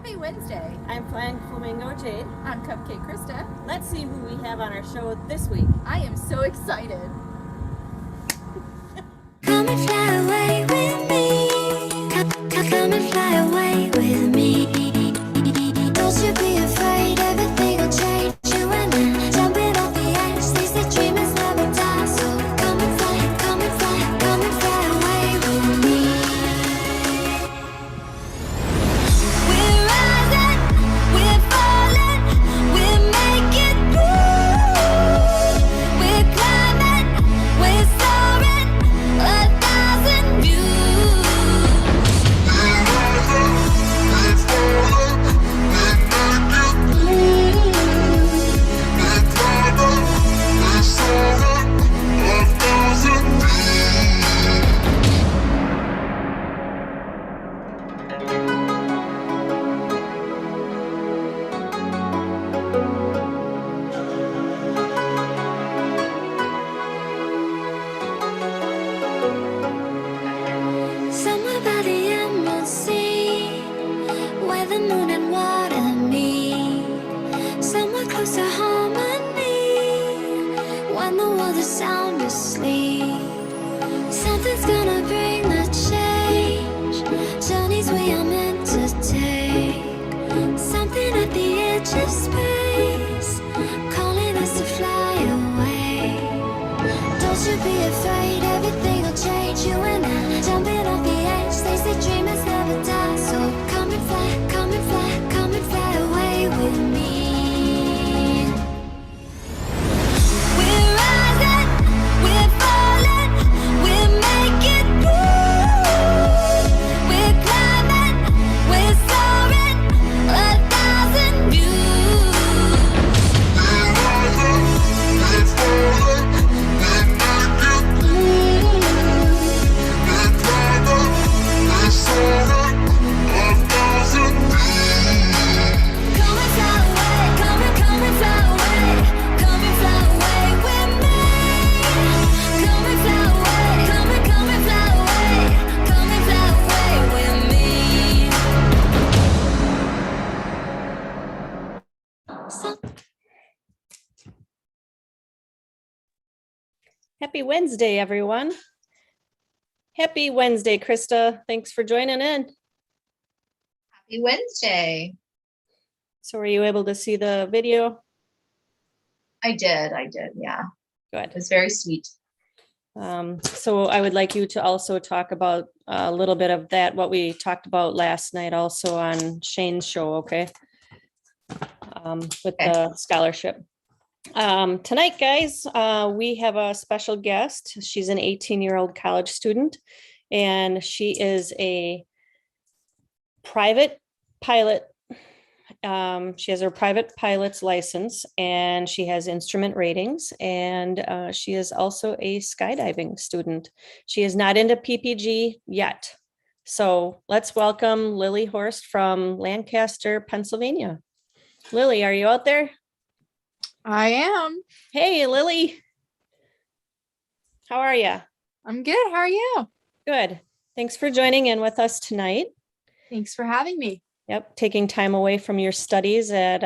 Happy Wednesday. I'm Flying Flamingo Jade. I'm Cupcake Krista. Let's see who we have on our show this week. I am so excited. Come and fly away with me. Come and fly away with me. Don't you be afraid, everything will change. You and I, jumping off the edge. They say dreamers never die. So come and fly, come and fly, come and fly away with me. We're rising, we're falling, we're making moves. We're climbing, we're soaring, 1,000 views. We're rising, we're falling, we're making moves. We're climbing, we're soaring, 1,000 views. Somewhere by the emerald sea, where the moon and water meet. Somewhere close to harmony, when the world is sound asleep. Something's gonna bring the change, journeys we are meant to take. Something at the edge of space, calling us to fly away. Don't you be afraid, everything will change. You and I, jumping off the edge. They say dreamers never die. So come and fly, come and fly, come and fly away with me. We're rising, we're falling, we're making moves. We're climbing, we're soaring, 1,000 views. We're rising, we're falling, we're making moves. We're climbing, we're soaring, 1,000 views. Come and fly away, come and fly away, come and fly away with me. Come and fly away, come and fly away, come and fly away with me. Happy Wednesday, everyone. Happy Wednesday, Krista. Thanks for joining in. Happy Wednesday. So were you able to see the video? I did. Yeah. It Good. was very sweet. So I would like you to also talk about a little bit of that, what we talked about last night also on Shane's show, okay? With Okay. the scholarship. Tonight, guys, we have a special guest. She's an 18-year-old college student, and she is a private pilot. She has her private pilot's license, and she has instrument ratings, and she is also a skydiving student. She is not into PPG yet. So let's welcome Lily Horst from Lancaster, Pennsylvania. Lily, are you out there? I am. Hey, Lily. How are you? I'm good. How are you? Good. Thanks for joining in with us tonight. Thanks for having me. Yep, taking time away from your studies at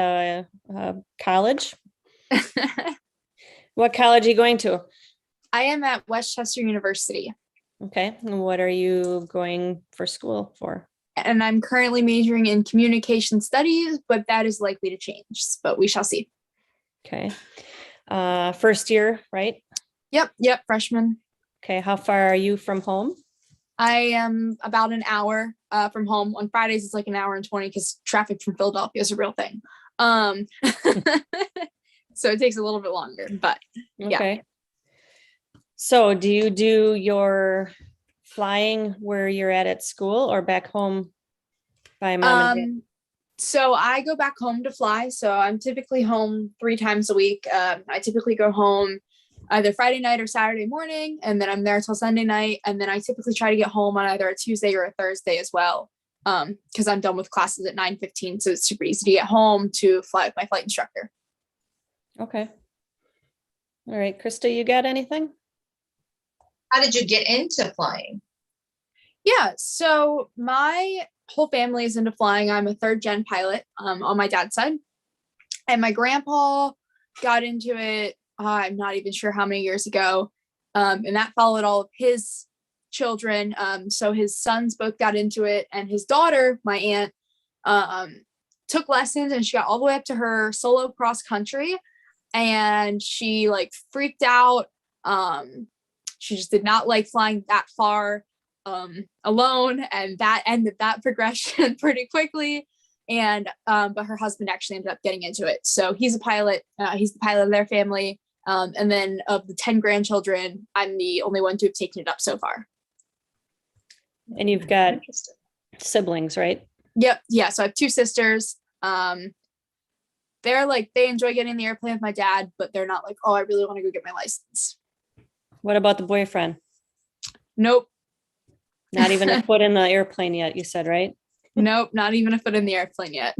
college. What college are you going to? I am at Westchester University, Okay, and what are you going for school for? and I'm currently majoring in communication studies, but that is likely to change, but we shall see. Okay, first year, right? Yep, freshman. Okay, how far are you from home? I am about an hour from home. On Fridays, it's like an hour and 20 because traffic from Philadelphia is a real thing. So it takes a little bit longer, but yeah. Okay. So do you do your flying where you're at school or back home by mom and dad? So I go back home to fly. So I'm typically home 3 times a week. I typically go home either Friday night or Saturday morning, and then I'm there till Sunday night. And then I typically try to get home on either a Tuesday or a Thursday as well, because I'm done with classes at 9:15. So it's super easy to get home to fly with my flight instructor. Okay. All right, Krista, you got anything? How did you get into flying? Yeah, so my whole family is into flying. I'm a third gen pilot on my dad's side. And my grandpa got into it, I'm not even sure how many years ago. And that followed all of his children. So his sons both got into it, and his daughter, my aunt, took lessons, and she got all the way up to her solo cross country, and she like freaked out. She just did not like flying that far alone, and that ended that progression pretty quickly. And but her husband actually ended up getting into it, so he's a pilot. He's the pilot of their family. And then of the 10 grandchildren, I'm the only one to have taken it up so far. And you've got siblings, right? Yep. Yeah. So I have 2 sisters. They're like, they enjoy getting in the airplane with my dad, but they're not like, oh, I really want to go get my license. What about the boyfriend? Nope. Not even a foot in the airplane yet, you said, right? Nope. Not even a foot in the airplane yet.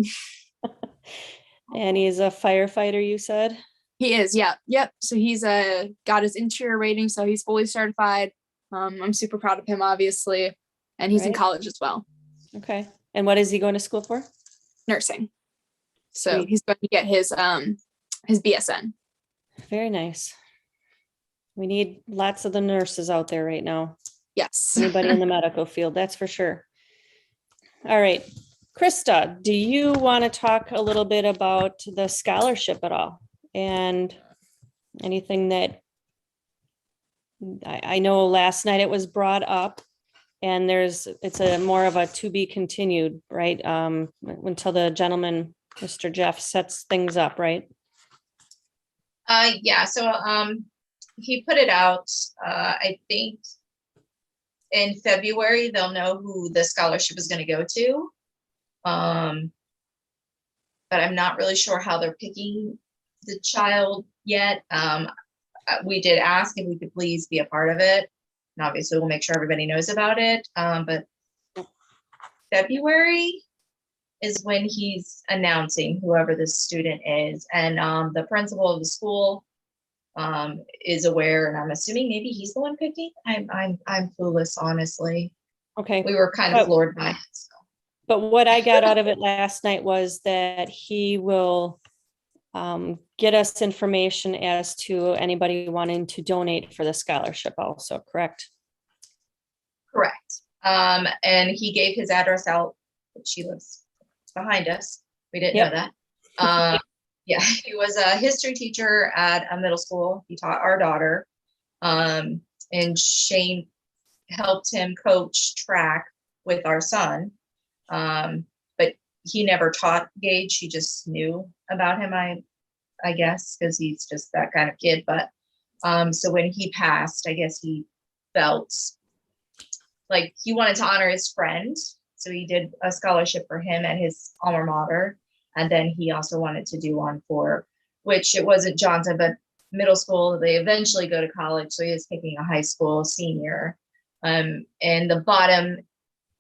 And he's a firefighter, you said? He is. Yeah. Yep. So he's got his interior rating. So he's fully certified. I'm super proud of him, obviously. And he's in college as well. Okay. And what is he going to school for? Nursing. So he's going to get his BSN. Very nice. We need lots of the nurses out there right now. Yes. Anybody in the medical field, that's for sure. All right. Krista, do you want to talk a little bit about the scholarship at all? And anything that I know last night it was brought up, and it's a more of a to be continued, right? Until the gentleman, Mr. Jeff, sets things up, right? Yeah, so he put it out, I think in February, they'll know who the scholarship is going to go to. But I'm not really sure how they're picking the child yet. We did ask if we could please be a part of it. And obviously we'll make sure everybody knows about it. But February is when he's announcing whoever the student is. And the principal of the school is aware, and I'm assuming maybe he's the one picking. I'm clueless, honestly. Okay. We were kind of floored by it. So. But what I got out of it last night was that he will get us information as to anybody wanting to donate for the scholarship also, correct? Correct. And he gave his address out, which he lives behind us. We didn't know that. Yeah, he was a history teacher at a middle school. He taught our daughter. And Shane helped him coach track with our son. But he never taught Gage. He just knew about him, I guess, because he's just that kind of kid. But so when he passed, I guess he felt like he wanted to honor his friend. So he did a scholarship for him at his alma mater. And then he also wanted to do one for, which it wasn't Johnson, but middle school. They eventually go to college. So he was picking a high school senior. And the bottom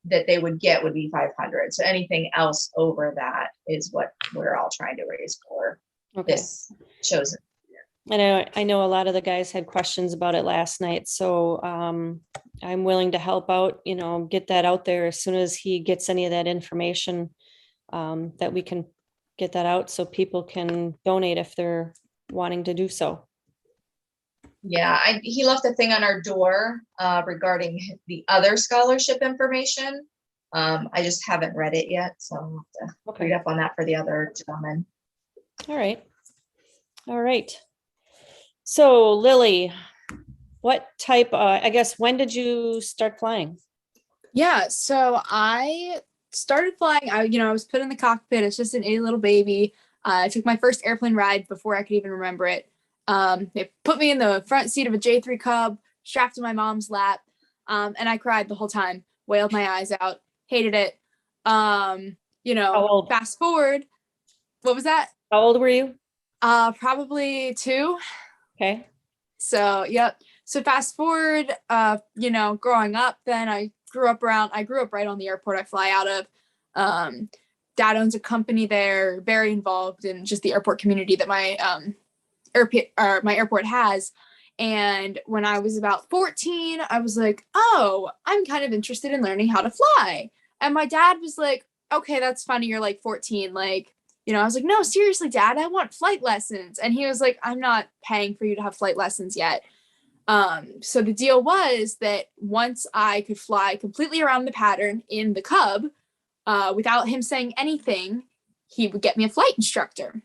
that they would get would be 500. So anything else over that is what we're all trying to raise for this chosen. I know a lot of the guys had questions about it last night, so I'm willing to help out, get that out there as soon as he gets any of that information, that we can get that out so people can donate if they're wanting to do so. Yeah, he left a thing on our door regarding the other scholarship information. I just haven't read it yet, so I'll have to read up on that for the other gentleman. All right. So Lily, what type, when did you start flying? Yeah, so I started flying. I was put in the cockpit. It's just a little baby. I took my first airplane ride before I could even remember it. They put me in the front seat of a J3 Cub, strapped to my mom's lap, and I cried the whole time, wailed my eyes out, hated it. How old? Fast forward. What was that? How old were you? Probably 2. Okay. So, yep. So fast forward, growing up, then I grew up right on the airport I fly out of. Dad owns a company there, very involved in just the airport community that my airport has. And when I was about 14, I was like, oh, I'm kind of interested in learning how to fly. And my dad was like, okay, that's funny. You're like 14. Like, I was like, no, seriously, Dad, I want flight lessons. And he was like, I'm not paying for you to have flight lessons yet. So the deal was that once I could fly completely around the pattern in the Cub, without him saying anything, he would get me a flight instructor.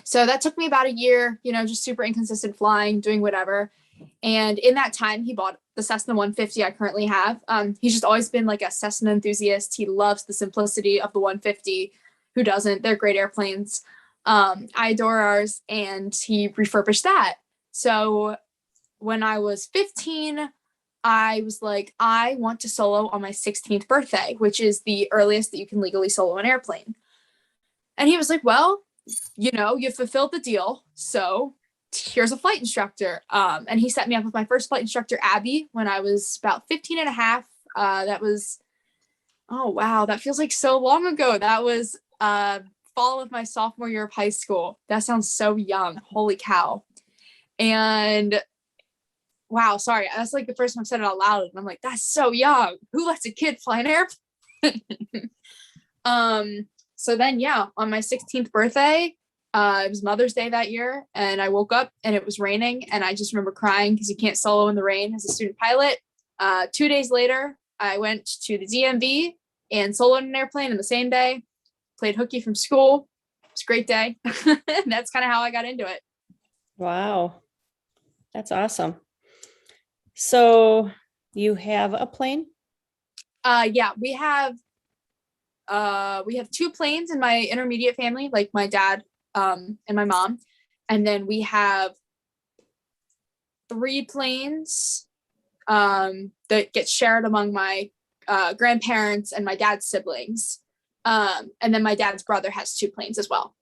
So that took me about a year, just super inconsistent flying, doing whatever. And in that time, he bought the Cessna 150 I currently have. He's just always been like a Cessna enthusiast. He loves the simplicity of the 150. Who doesn't? They're great airplanes. I adore ours, and he refurbished that. So when I was 15, I was like, I want to solo on my 16th birthday, which is the earliest that you can legally solo an airplane. And he was like, well, you fulfilled the deal. So here's a flight instructor. And he set me up with my first flight instructor, Abby, when I was about 15 and a half. That was, oh, wow, that feels like so long ago. That was fall of my sophomore year of high school. That sounds so young. Holy cow. And wow, sorry, that's like the first time I've said it out loud. And I'm like, that's so young. Who lets a kid fly an airplane? So then, yeah, on my 16th birthday, it was Mother's Day that year, and I woke up and it was raining, and I just remember crying because you can't solo in the rain as a student pilot. 2 days later, I went to the DMV and soloed an airplane in the same day, played hooky from school. It was a great day. That's kind of how I got into it. Wow. That's awesome. So you have a plane? Yeah, we have 2 planes in my intermediate family, like my dad and my mom. And then we have 3 planes that get shared among my grandparents and my dad's siblings. And then my dad's brother has 2 planes as well.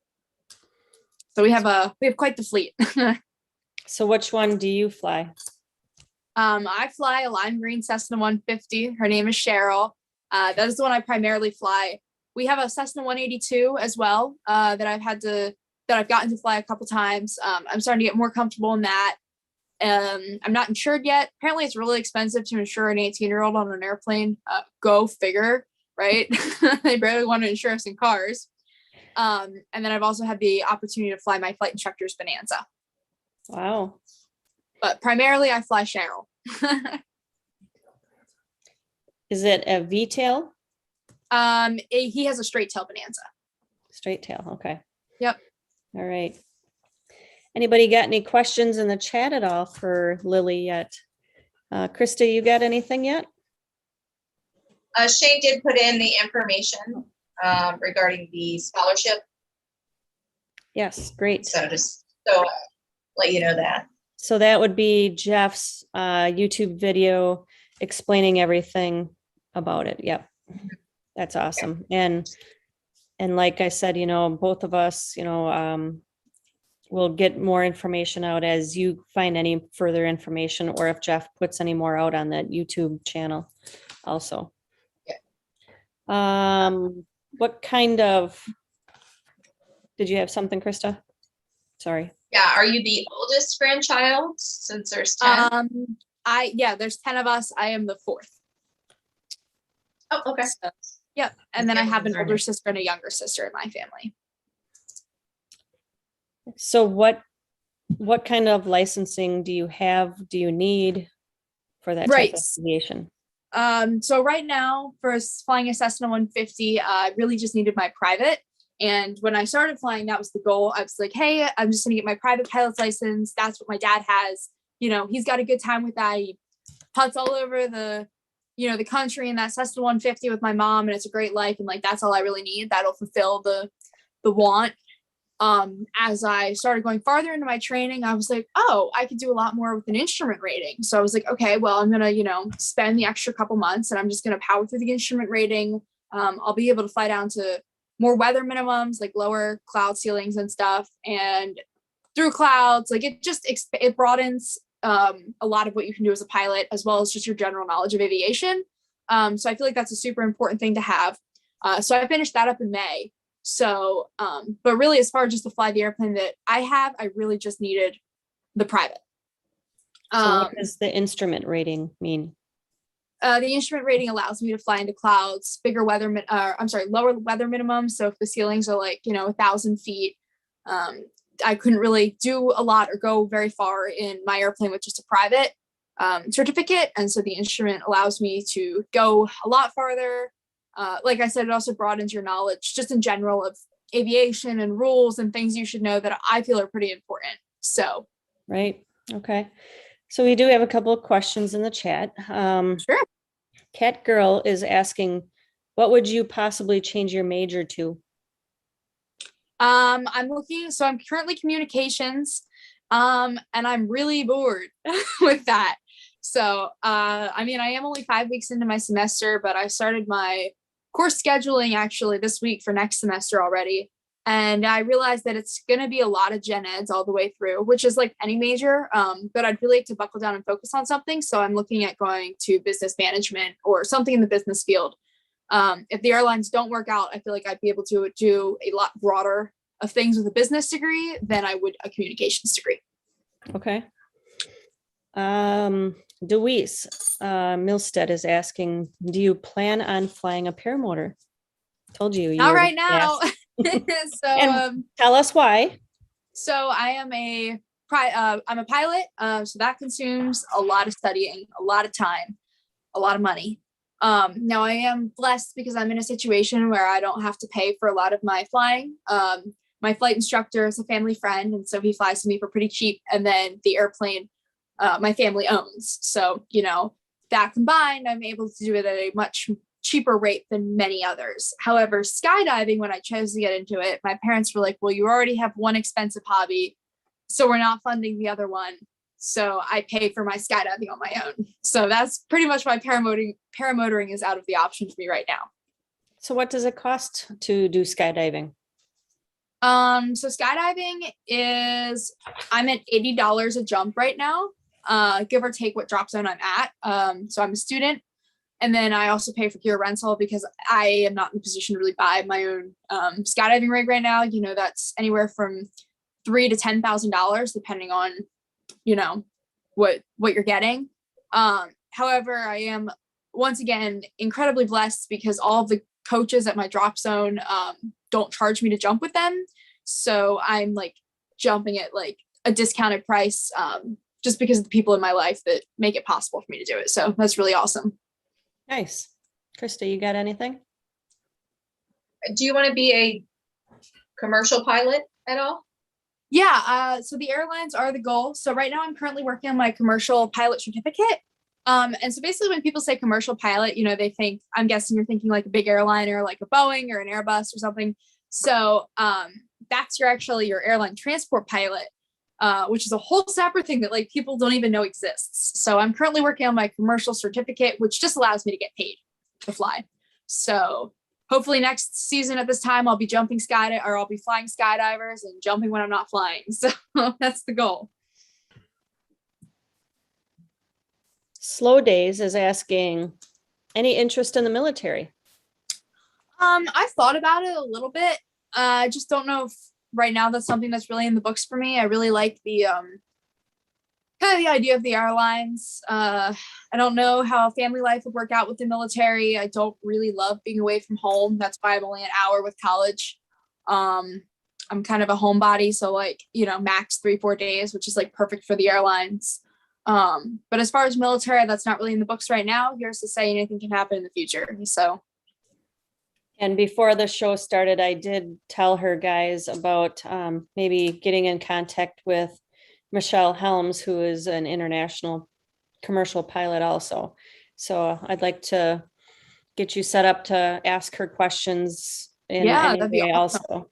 So we have quite the fleet. So which one do you fly? I fly a lime green Cessna 150. Her name is Cheryl. That is the one I primarily fly. We have a Cessna 182 as well that I've gotten to fly a couple times. I'm starting to get more comfortable in that. I'm not insured yet. Apparently, it's really expensive to insure an 18-year-old on an airplane. Go figure, right? They barely want to insure us in cars. And then I've also had the opportunity to fly my flight instructor's Bonanza. Wow. But primarily, I fly Cheryl. Is it a V-tail? He has a straight tail Bonanza. Straight tail. Okay. Yep. All right. Anybody got any questions in the chat at all for Lily yet? Krista, you got anything yet? Shay did put in the information regarding the scholarship. Yes, great. So just let you know that. So that would be Jeff's YouTube video explaining everything about it. Yep. That's awesome. And like I said, both of us, we'll get more information out as you find any further information, or if Jeff puts any more out on that YouTube channel also. Yeah. What did you have something, Krista? Sorry. Yeah. Are you the oldest grandchild since there's 10? There's 10 of us. I am the 4th. Oh, okay. So, yep. And then I have an older sister and a younger sister in my family. So what kind of licensing do you need for that type of aviation? So right now, for flying a Cessna 150, I really just needed my private. And when I started flying, that was the goal. I was like, hey, I'm just gonna get my private pilot's license. That's what my dad has. He's got a good time with that. He putts all over the country in that Cessna 150 with my mom, and it's a great life. And like, that's all I really need. That'll fulfill the want. As I started going farther into my training, I was like, oh, I could do a lot more with an instrument rating. So I was like, okay, well, I'm going to, spend the extra couple months and I'm just going to power through the instrument rating. I'll be able to fly down to more weather minimums, like lower cloud ceilings and stuff. And through clouds, like it broadens a lot of what you can do as a pilot, as well as just your general knowledge of aviation. So I feel like that's a super important thing to have. So I finished that up in May. So, but really, as far as just to fly the airplane that I have, I really just needed the private. So what does the instrument rating mean? the instrument rating allows me to fly into clouds, lower weather minimum. So if the ceilings are like, 1,000 feet, I couldn't really do a lot or go very far in my airplane with just a private certificate. And so the instrument allows me to go a lot farther. Like I said, it also broadens your knowledge just in general of aviation and rules and things you should know that I feel are pretty important. So. Right. Okay. So we do have a couple of questions in the chat. Sure. Cat Girl is asking, what would you possibly change your major to? I'm currently communications, and I'm really bored with that. So, I am only 5 weeks into my semester, but I started my course scheduling actually this week for next semester already. And I realized that it's going to be a lot of gen eds all the way through, which is like any major. But I'd really like to buckle down and focus on something. So I'm looking at going to business management or something in the business field. If the airlines don't work out, I feel like I'd be able to do a lot broader of things with a business degree than I would a communications degree. Okay. Deweese Milstead is asking, do you plan on flying a paramotor? Told you. Not right now. So tell us why. So I am I'm a pilot. So that consumes a lot of studying, a lot of time, a lot of money. Now I am blessed because I'm in a situation where I don't have to pay for a lot of my flying. My flight instructor is a family friend, and so he flies to me for pretty cheap. And then the airplane, my family owns. So, that combined, I'm able to do it at a much cheaper rate than many others. However, skydiving, when I chose to get into it, my parents were like, well, you already have one expensive hobby, so we're not funding the other one. So I pay for my skydiving on my own. So that's pretty much why paramotoring is out of the option for me right now. So what does it cost to do skydiving? So skydiving I'm at $80 a jump right now, give or take what drop zone I'm at. So I'm a student. And then I also pay for gear rental because I am not in a position to really buy my own skydiving rig right now. That's anywhere from $3,000 to $10,000, depending on, what you're getting. However, I am once again incredibly blessed because all of the coaches at my drop zone don't charge me to jump with them. So I'm like jumping at like a discounted price just because of the people in my life that make it possible for me to do it. So that's really awesome. Nice. Krista, you got anything? Do you want to be a commercial pilot at all? Yeah, so the airlines are the goal. So right now I'm currently working on my commercial pilot certificate. And so basically when people say commercial pilot, they think, I'm guessing you're thinking like a big airliner, like a Boeing or an Airbus or something. So that's your airline transport pilot, which is a whole separate thing that like people don't even know exists. So I'm currently working on my commercial certificate, which just allows me to get paid to fly. So hopefully next season at this time, I'll be I'll be flying skydivers and jumping when I'm not flying. So that's the goal. Slow Days is asking, any interest in the military? I thought about it a little bit. I just don't know if right now that's something that's really in the books for me. I really like the kind of the idea of the airlines. I don't know how family life would work out with the military. I don't really love being away from home. That's why I'm only an hour with college. I'm kind of a homebody, so max 3-4 days, which is like perfect for the airlines. But as far as military, that's not really in the books right now. Here's to say anything can happen in the future. So. And before the show started, I did tell her guys about maybe getting in contact with Michelle Helms, who is an international commercial pilot also. So I'd like to get you set up to ask her questions in any that'd be way awesome. also.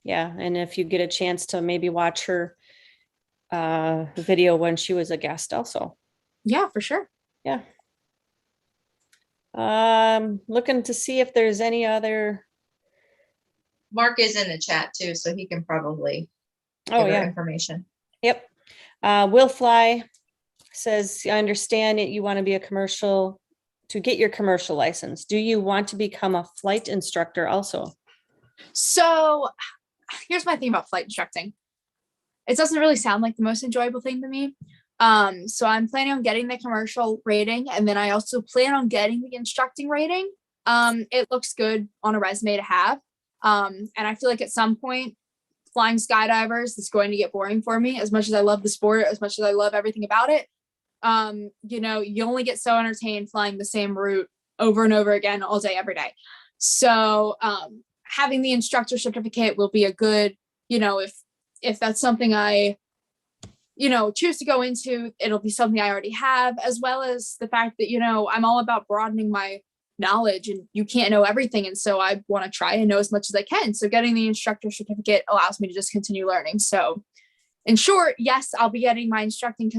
Yeah, and if you get a chance to maybe watch her video when she was a guest also. Yeah, for sure. Yeah. Looking to see if there's any other. Mark is in the chat too, so he can probably give her information. Yep. Will Fly says, I understand that you want to be to get your commercial license. Do you want to become a flight instructor also? So here's my thing about flight instructing. It doesn't really sound like the most enjoyable thing to me. So I'm planning on getting the commercial rating, and then I also plan on getting the instructing rating. It looks good on a resume to have. And I feel like at some point, flying skydivers is going to get boring for me. As much as I love the sport, as much as I love everything about it, you only get so entertained flying the same route over and over again all day, every day. So having the instructor certificate will be a good, if that's something I choose to go into, it'll be something I already have, as well as the fact that, I'm all about broadening my knowledge, and you can't know everything. And so I want to try and know as much as I can. So getting the instructor certificate allows me to just continue learning. So in short, yes, I'll be getting my instructing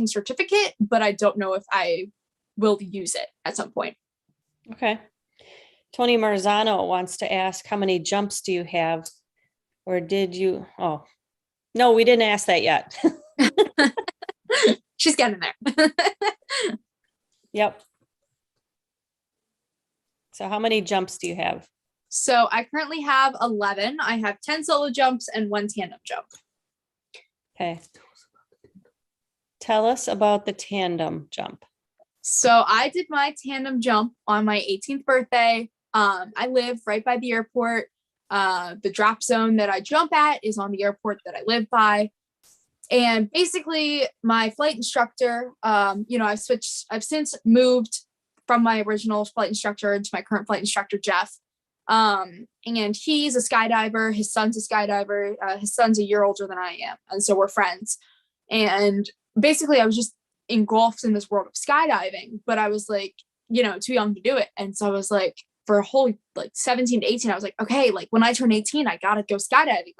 certificate, but I don't know if I will use it at some point. Okay. Tony Marzano wants to ask, how many jumps do you have? Or did you? Oh, no, we didn't ask that yet. She's getting there. Yep. So how many jumps do you have? So I currently have 11. I have 10 solo jumps and 1 tandem jump. Okay. Tell us about the tandem jump. So I did my tandem jump on my 18th birthday. I live right by the airport. The drop zone that I jump at is on the airport that I live by. And basically my flight instructor, I've since moved from my original flight instructor to my current flight instructor, Jeff. And he's a skydiver. His son's a skydiver. His son's a year older than I am. And so we're friends. And basically I was just engulfed in this world of skydiving, but I was like, too young to do it. And so I was like, for a whole 17 to 18, I was like, okay, when I turn 18, I gotta go skydiving.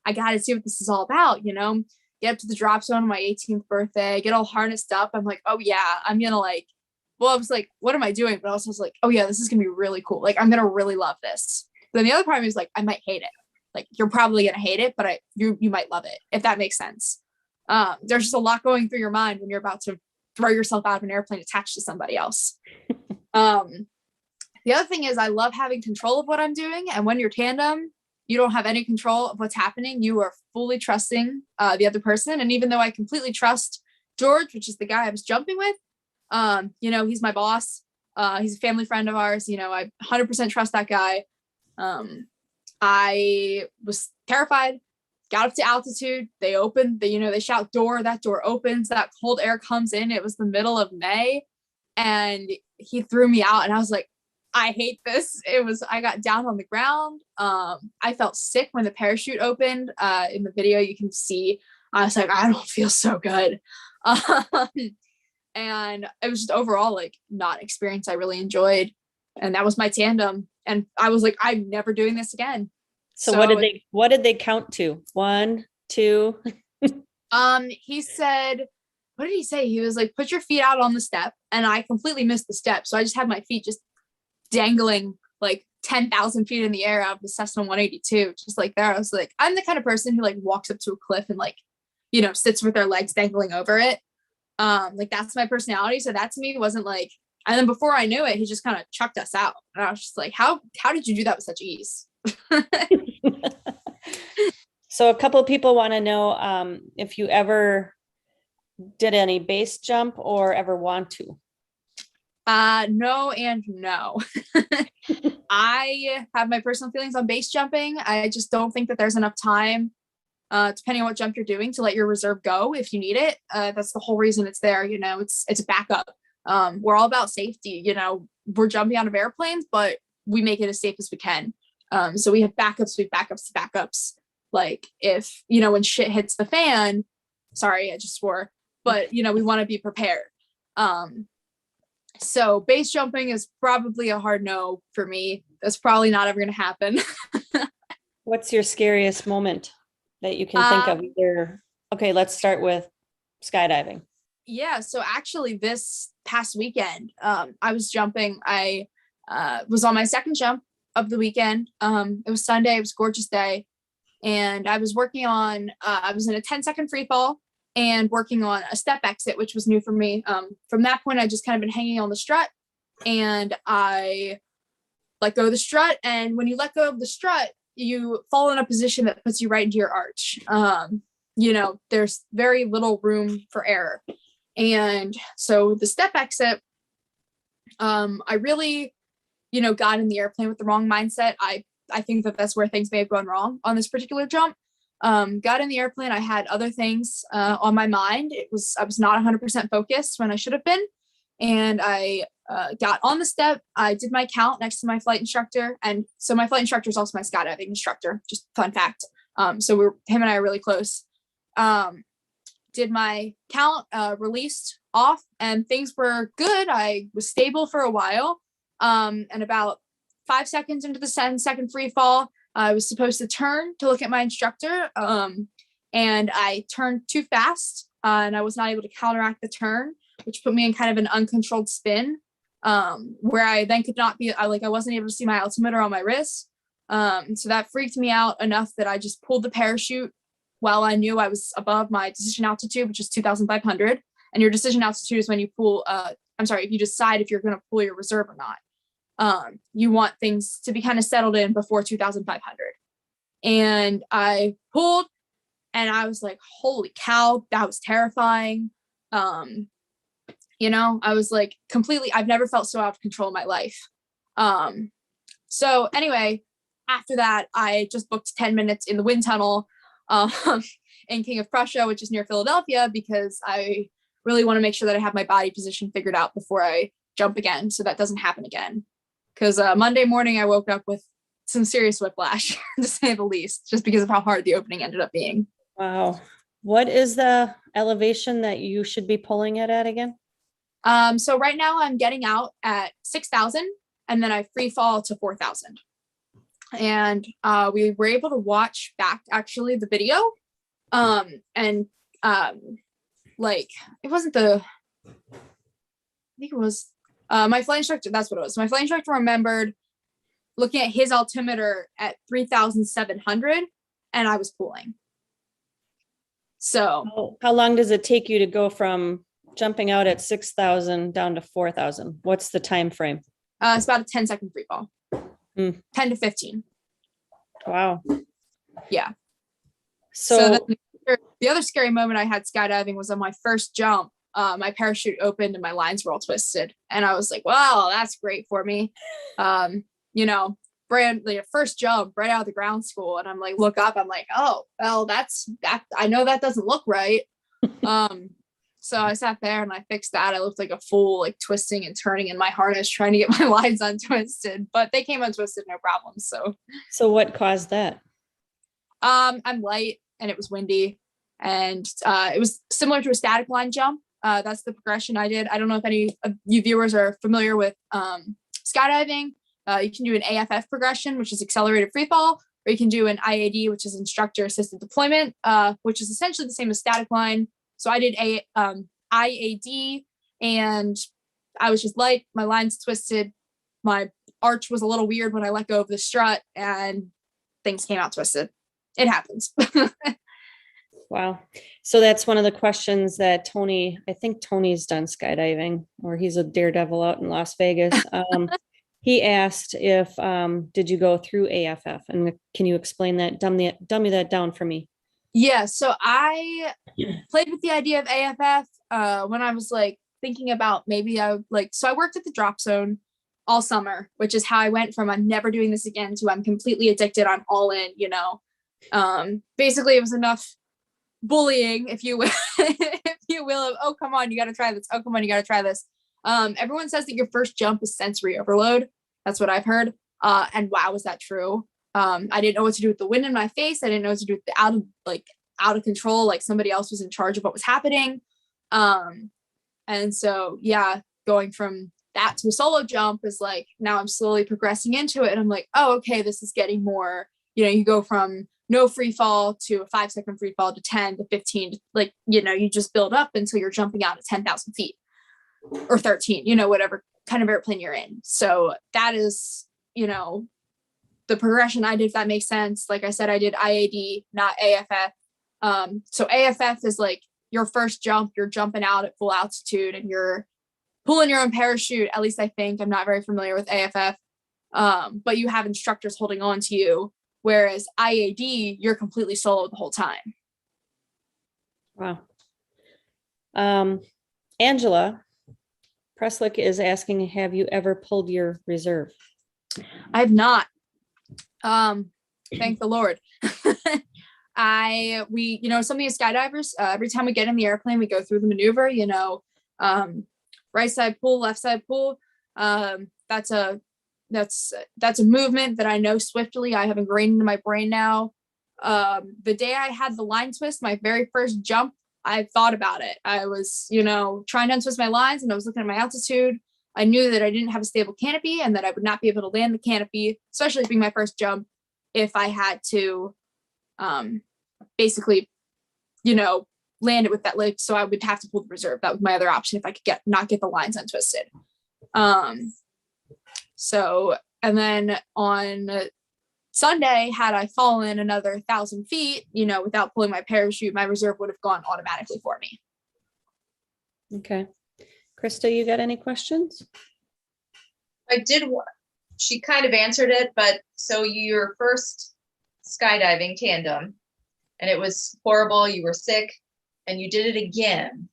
I gotta see what this is all about, get up to the drop zone on my 18th birthday, get all harnessed up. I'm like, oh yeah, I'm gonna I was like, what am I doing? But I was like, oh yeah, this is gonna be really cool. I'm gonna really love this. But then the other part of me was like, I might hate it. You're probably gonna hate it, but you might love it, if that makes sense. There's just a lot going through your mind when you're about to throw yourself out of an airplane attached to somebody else. The other thing is I love having control of what I'm doing. And when you're tandem, you don't have any control of what's happening. You are fully trusting the other person. And even though I completely trust George, which is the guy I was jumping with, he's my boss. He's a family friend of ours. I 100% trust that guy. I was terrified, got up to altitude. They opened they shout door, that door opens, that cold air comes in. It was the middle of May and he threw me out and I was like, I hate this. I got down on the ground. I felt sick when the parachute opened. In the video, you can see, I was like, I don't feel so good. And it was just overall not an experience I really enjoyed. And that was my tandem. And I was like, I'm never doing this again. So what did they count to? 1, 2. He said, what did he say? He was like, put your feet out on the step. And I completely missed the step. So I just had my feet just dangling 10,000 feet in the air out of the Cessna 182, just there. I was like, I'm the kind of person who walks up to a cliff and sits with their legs dangling over it. That's my personality. So that to me wasn't and then before I knew it, he just kind of chucked us out. And I was just like, how did you do that with such ease? So a couple of people want to know if you ever did any base jump or ever want to. No and no. I have my personal feelings on base jumping. I just don't think that there's enough time, depending on what jump you're doing, to let your reserve go if you need it. That's the whole reason it's there. It's a backup. We're all about safety. We're jumping out of airplanes, but we make it as safe as we can. So we have backups, backups. If, when shit hits the fan, sorry, I just swore, but we want to be prepared. So base jumping is probably a hard no for me. That's probably not ever going to happen. What's your scariest moment that you can think of? Okay, let's start with skydiving. Yeah. So actually this past weekend, I was jumping. I was on my second jump of the weekend. It was Sunday. It was a gorgeous day. And I was working on, I was in a 10-second free fall and working on a step exit, which was new for me. From that point, I just kind of been hanging on the strut and I let go of the strut. And when you let go of the strut, you fall in a position that puts you right into your arch. there's very little room for error. And so the step exit, I really, got in the airplane with the wrong mindset. I think that that's where things may have gone wrong on this particular jump. Got in the airplane. I had other things on my mind. I was not 100% focused when I should have been. And I got on the step. I did my count next to my flight instructor. And so my flight instructor is also my skydiving instructor, just fun fact. So him and I are really close. Did my count, released off, and things were good. I was stable for a while. And about 5 seconds into the 10-second free fall, I was supposed to turn to look at my instructor. And I turned too fast, and I was not able to counteract the turn, which put me in kind of an uncontrolled spin, where I then could not be, I wasn't able to see my altimeter on my wrist. So that freaked me out enough that I just pulled the parachute while I knew I was above my decision altitude, which is 2,500. And your decision altitude is when you pull, if you decide if you're going to pull your reserve or not. You want things to be kind of settled in before 2,500. And I pulled, and I was like, holy cow, that was terrifying. I was like completely, I've never felt so out of control in my life. So anyway, after that, I just booked 10 minutes in the wind tunnel in King of Prussia, which is near Philadelphia, because I really want to make sure that I have my body position figured out before I jump again, so that doesn't happen again. Because Monday morning, I woke up with some serious whiplash, to say the least, just because of how hard the opening ended up being. Wow. What is the elevation that you should be pulling it at again? So right now I'm getting out at 6,000, and then I free fall to 4,000. And we were able to watch back actually the video. It wasn't I think it was my flight instructor. That's what it was. My flight instructor remembered looking at his altimeter at 3,700, and I was pulling. So how long does it take you to go from jumping out at 6,000 down to 4,000? What's the time frame? It's about a 10-second free fall. 10 to 15. Wow. Yeah. So the other scary moment I had skydiving was on my first jump. My parachute opened and my lines were all twisted, and I was like, "Well, that's great for me." First jump right out of the ground school, and I'm like, look up, I'm like, "Oh, well, that's that. I know that doesn't look right." So I sat there and I fixed that. I looked like a fool, like twisting and turning in my harness, trying to get my lines untwisted, but they came untwisted, no problem. So what caused that? I'm light, and it was windy, and it was similar to a static line jump. That's the progression I did. I don't know if any of you viewers are familiar with skydiving. You can do an AFF progression, which is accelerated free fall, or you can do an IAD, which is instructor assisted deployment, which is essentially the same as static line. So I did IAD, and I was just light. My lines twisted. My arch was a little weird when I let go of the strut, and things came out twisted. It happens. Wow. So that's one of the questions that I think Tony's done skydiving, or he's a daredevil out in Las Vegas. He asked if, did you go through AFF? And can you explain that? Dummy that down for me. Yeah. So I played with the idea of AFF when I was like thinking about maybe so I worked at the drop zone all summer, which is how I went from I'm never doing this again to I'm completely addicted. I'm all in, basically it was enough bullying, if you will, of, oh, come on, you got to try this. Oh, come on, you got to try this. Everyone says that your first jump is sensory overload. That's what I've heard. And wow, was that true? I didn't know what to do with the wind in my face. I didn't know what to do with the out of control, like somebody else was in charge of what was happening. And so, yeah, going from that to a solo jump is like, now I'm slowly progressing into it. And I'm like, oh, okay, this is getting more, you go from no free fall to a 5-second free fall to 10 to 15, you just build up until you're jumping out at 10,000 feet or 13, whatever kind of airplane you're in. So that is, the progression I did, if that makes sense. Like I said, I did IAD, not AFF. So AFF is like your first jump, you're jumping out at full altitude and you're pulling your own parachute. At least I think. I'm not very familiar with AFF. But you have instructors holding on to you. Whereas IAD, you're completely solo the whole time. Wow. Angela Preslick is asking, have you ever pulled your reserve? I've not. Thank the Lord. Something as skydivers, every time we get in the airplane, we go through the maneuver, right side pull, left side pull. That's a movement that I know swiftly. I have ingrained into my brain now. The day I had the line twist, my very first jump, I thought about it. I was, trying to untwist my lines, and I was looking at my altitude. I knew that I didn't have a stable canopy and that I would not be able to land the canopy, especially being my first jump, if I had to basically, land it with that leg. So I would have to pull the reserve. That was my other option if I could not get the lines untwisted. And then on Sunday, had I fallen another 1,000 feet, without pulling my parachute, my reserve would have gone automatically for me. Okay. Krista, you got any questions? I did. She kind of answered it, but so your first skydiving tandem, and it was horrible. You were sick, and you did it again.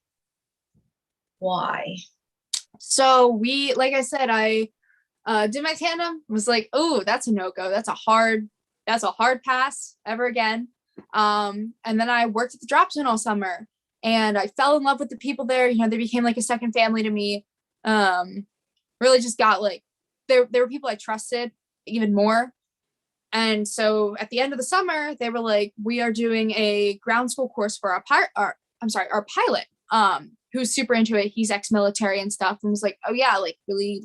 Why? So like I said, I did my tandem. Was like, oh, that's a no-go. That's a hard pass ever again. And then I worked at the drop zone all summer. And I fell in love with the people there. They became like a second family to me. Really just got there were people I trusted even more. And so at the end of the summer, they were like, we are doing a ground school course for our pilot, who's super into it. He's ex-military and stuff. And was like, oh yeah, really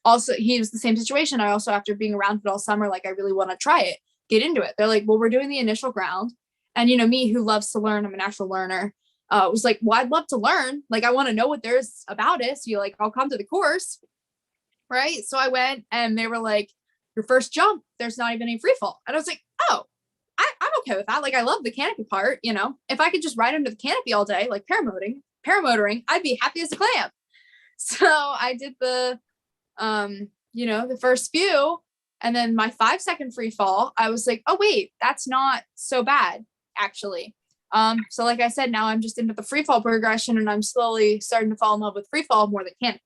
also he was the same situation. I also, after being around it all summer, I really want to try it, get into it. They're like, well, we're doing the initial ground. And me, who loves to learn, I'm a natural learner. Was like, well, I'd love to learn. I want to know what there's about it. So I'll come to the course. Right. So I went, and they were like, your first jump, there's not even any free fall. And I was like, oh, I'm okay with that. I love the canopy part. If I could just ride under the canopy all day, like paramotoring, I'd be happy as a clam. So I did the first few, and then my 5-second free fall, I was like, oh wait, that's not so bad actually. So like I said, now I'm just into the free fall progression, and I'm slowly starting to fall in love with free fall more than canopy.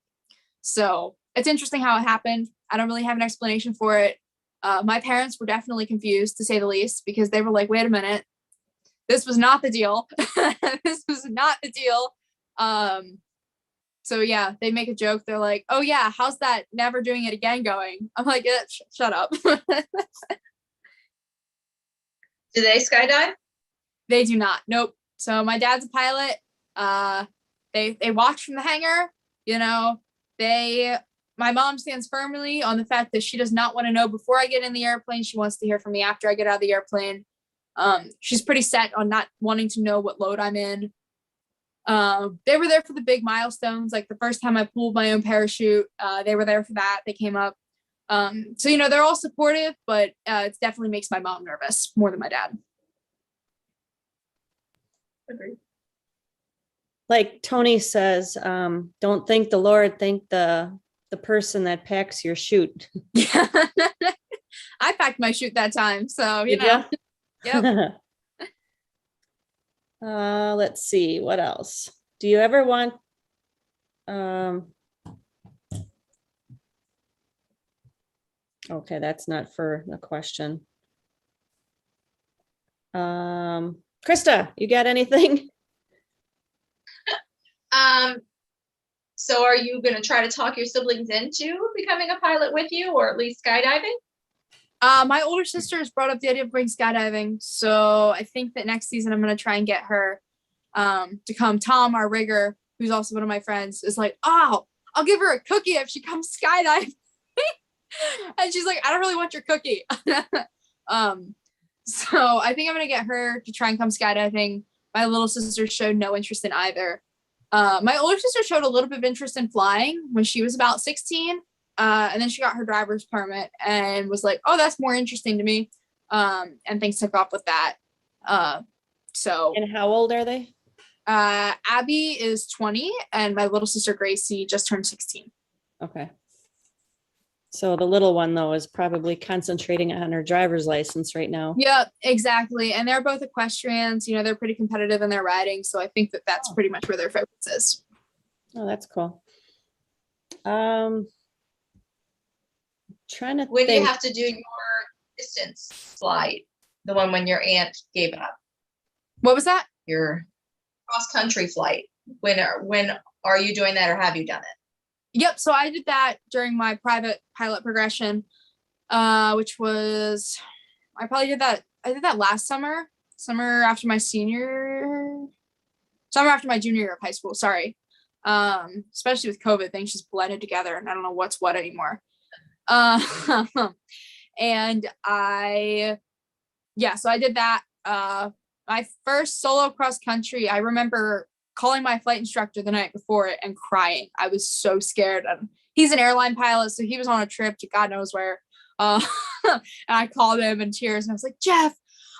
So it's interesting how it happened. I don't really have an explanation for it. My parents were definitely confused, to say the least, because they were like, wait a minute, this was not the deal. This was not the deal. So yeah, they make a joke. They're like, oh yeah, how's that never doing it again going? I'm like, yeah, shut up. Do they skydive? They do not. Nope. So my dad's a pilot. They watch from the hangar. My mom stands firmly on the fact that she does not want to know before I get in the airplane. She wants to hear from me after I get out of the airplane. She's pretty set on not wanting to know what load I'm in. They were there for the big milestones. Like the first time I pulled my own parachute, they were there for that. They came up. So they're all supportive, but it definitely makes my mom nervous more than my dad. Agreed. Like Tony says, don't thank the Lord, thank the person that packs your chute. Yeah. I packed my chute that time, so Yep. Let's see, what else? Do you ever want okay, that's not for the question. Krista, you got anything? So are you going to try to talk your siblings into becoming a pilot with you, or at least skydiving? My older sister has brought up the idea of going skydiving. So I think that next season I'm going to try and get her to come. Tom, our rigger, who's also one of my friends, is like, oh, I'll give her a cookie if she comes skydiving. And she's like, I don't really want your cookie. So I think I'm going to get her to try and come skydiving. My little sister showed no interest in either. My older sister showed a little bit of interest in flying when she was about 16. And then she got her driver's permit and was like, oh, that's more interesting to me. And things took off with that. And how old are they? Abby is 20 and my little sister Gracie just turned 16. Okay. So the little one though is probably concentrating on her driver's license right now. Yeah, exactly. And they're both equestrians, you know, they're pretty competitive in their riding. So I think that that's pretty much where their focus is. Oh, that's cool. Trying to When think. you have to do your distance flight, the one when your aunt gave up, What was that? your cross country flight, when are you doing that, or have you done it? Yep. So I did that during my private pilot progression, which was, I did that last summer after my junior year of high school. Sorry. Especially with COVID, things just blended together and I don't know what's what anymore. And so I did that. My first solo cross country, I remember calling my flight instructor the night before it and crying. I was so scared. He's an airline pilot, so he was on a trip to God knows where. And I called him in tears and I was like, Jeff,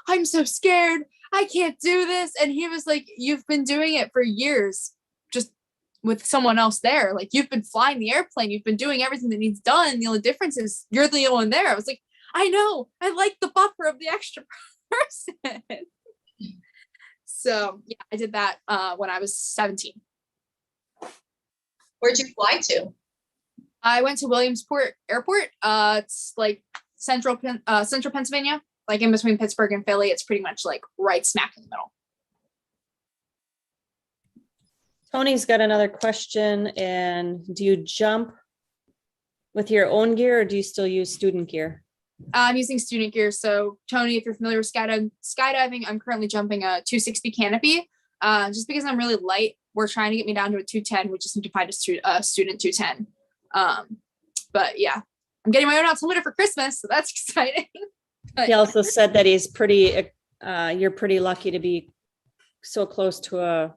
I'm so scared. I can't do this. And he was like, you've been doing it for years, just with someone else there. Like, you've been flying the airplane. You've been doing everything that needs done. The only difference is you're the only one there. I was like, I know. I like the buffer of the extra person. So yeah, I did that when I was 17. Where'd you fly to? I went to Williamsport Airport. It's like central Pennsylvania, like in between Pittsburgh and Philly. It's pretty much like right smack in the middle. Tony's got another question. And do you jump with your own gear or do you still use student gear? I'm using student gear. So Tony, if you're familiar with skydiving, I'm currently jumping a 260 canopy. Just because I'm really light, we're trying to get me down to a 210. We just need to find a student 210. But yeah, I'm getting my own altimeter for Christmas, so that's exciting. But, he also said that he's you're pretty lucky to be so close to a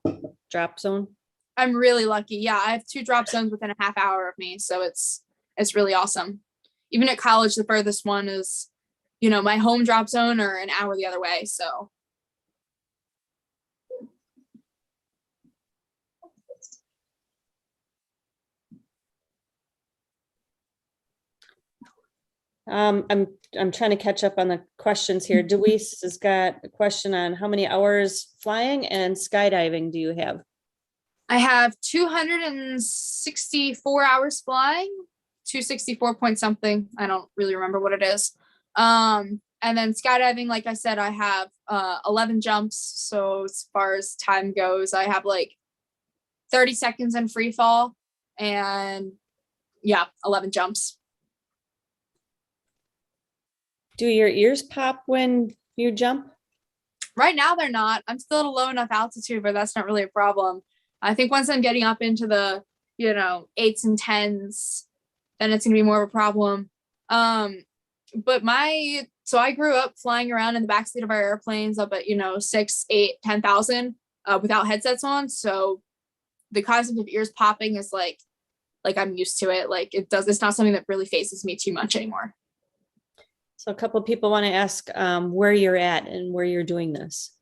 drop zone. I'm really lucky. Yeah, I have 2 drop zones within a half hour of me, so it's really awesome. Even at college, the furthest one is, you know, my home drop zone or an hour the other way. So. I'm trying to catch up on the questions here. Deweese has got a question on how many hours flying and skydiving do you have? I have 264 hours flying, 264 point something. I don't really remember what it is. And then skydiving, like I said, I have 11 jumps. So as far as time goes, I have like 30 seconds in free fall and 11 jumps. Do your ears pop when you jump? Right now they're not. I'm still at a low enough altitude, but that's not really a problem. I think once I'm getting up into the, 8s and 10s, then it's gonna be more of a problem. But so I grew up flying around in the backseat of our airplanes up at, 6, 8, 10,000 without headsets on. So the concept of ears popping is like I'm used to it. Like it's not something that really phases me too much anymore. So a couple of people want to ask where you're at and where you're doing this.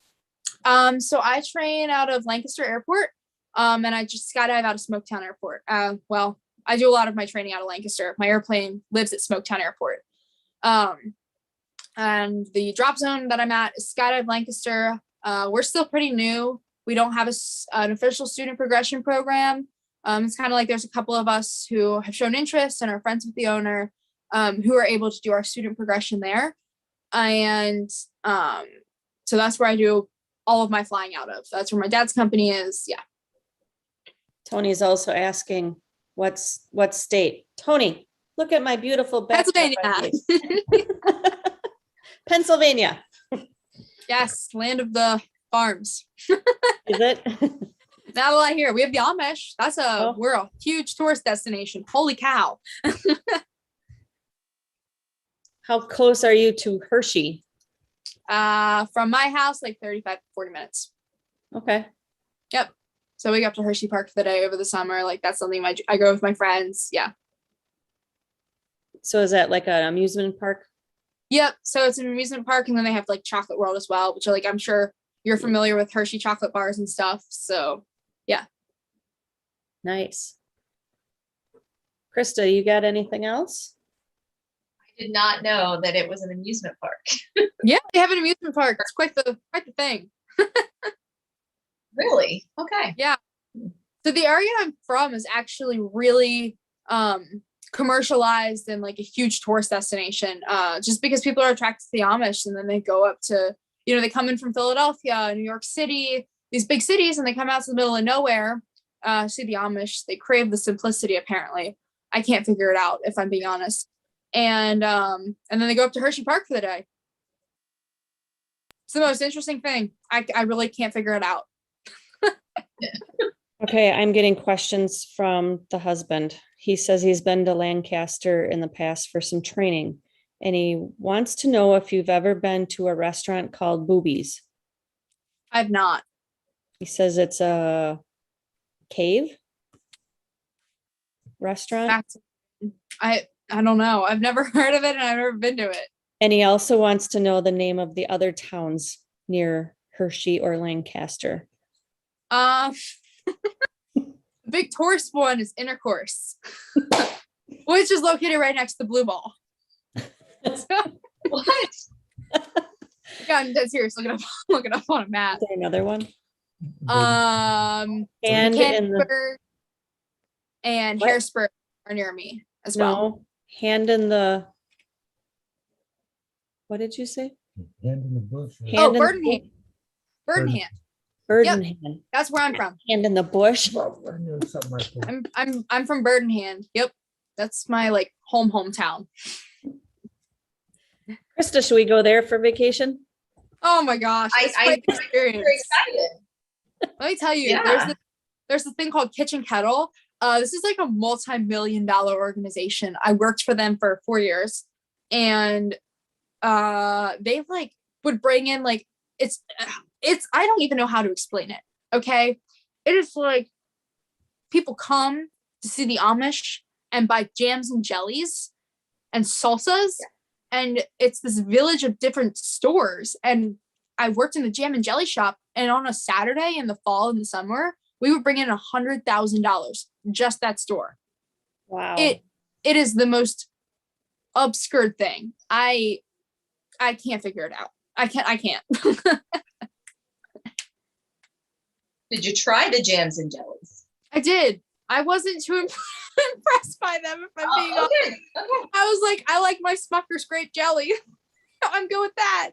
So I train out of Lancaster Airport, and I just skydive out of Smoketown Airport. Well, I do a lot of my training out of Lancaster. My airplane lives at Smoketown Airport. And the drop zone that I'm at is Skydive Lancaster. We're still pretty new. We don't have an official student progression program. It's kind of like there's a couple of us who have shown interest and are friends with the owner, who are able to do our student progression there. And so that's where I do all of my flying out of. That's where my dad's company is. Yeah. Tony's also asking what state. Tony, look at my beautiful Pennsylvania. Pennsylvania. Yes, land of the farms. Is it? Not a lot here. We have the Amish. We're a huge tourist destination. Holy cow. How close are you to Hershey? From my house, like 35, 40 minutes. Okay. Yep. So we go up to Hershey Park for the day over the summer. Like that's something I go with my friends. Yeah. So is that like an amusement park? Yep. So it's an amusement park, and then they have like Chocolate World as well, which are like, I'm sure you're familiar with Hershey chocolate bars and stuff. So yeah. Nice. Krista, you got anything else? did not know that it was an amusement park. Yeah, they have an amusement park. It's quite the thing. Really? Okay. So the area I'm from is actually really commercialized and like a huge tourist destination. Just because people are attracted to the Amish, and then they go up to, they come in from Philadelphia, New York City, these big cities, and they come out to the middle of nowhere. See the Amish, they crave the simplicity, apparently. I can't figure it out, if I'm being honest. And then they go up to Hershey Park for the day. It's the most interesting thing. I really can't figure it out. Okay, I'm getting questions from the husband. He says he's been to Lancaster in the past for some training, and he wants to know if you've ever been to a restaurant called Boobies. I've not. He says it's a cave restaurant. I don't know. I've never heard of it, and I've never been to it. And he also wants to know the name of the other towns near Hershey or Lancaster. The big tourist one is Intercourse, which is located right next to the Blue Ball. What? Yeah, I'm dead serious. Look it up on a map. Is there another one? And Mechanicsburg and What? Harrisburg are near me as well. No, Hand in the. What did you say? Hand in the bush. Hand in the Burdenham. Burdenham. Burdenham. That's where I'm from. Hand in the bush. Well, I knew something like that. I'm from Burdenham. Yep. That's my like hometown. Krista, should we go there for vacation? Oh my gosh. It's quite an I'm very experience. excited. Let me tell you, Yeah. there's this thing called Kitchen Kettle. This is like a multi-million-dollar organization. I worked for them for 4 years, and they like would bring in like it's I don't even know how to explain it. Okay, it is like people come to see the Amish and buy jams and jellies and salsas, and it's this village of different stores. And I worked in the jam and jelly shop, and on a Saturday in the fall and the summer, we would bring in $100,000, just that store. Wow. It is the most obscure thing. I can't figure it out. I can't. Did you try the jams and jellies? I did. I wasn't too impressed by them, if I'm being honest. Okay. Okay. I was like, I like my Smucker's grape jelly. I'm good with that.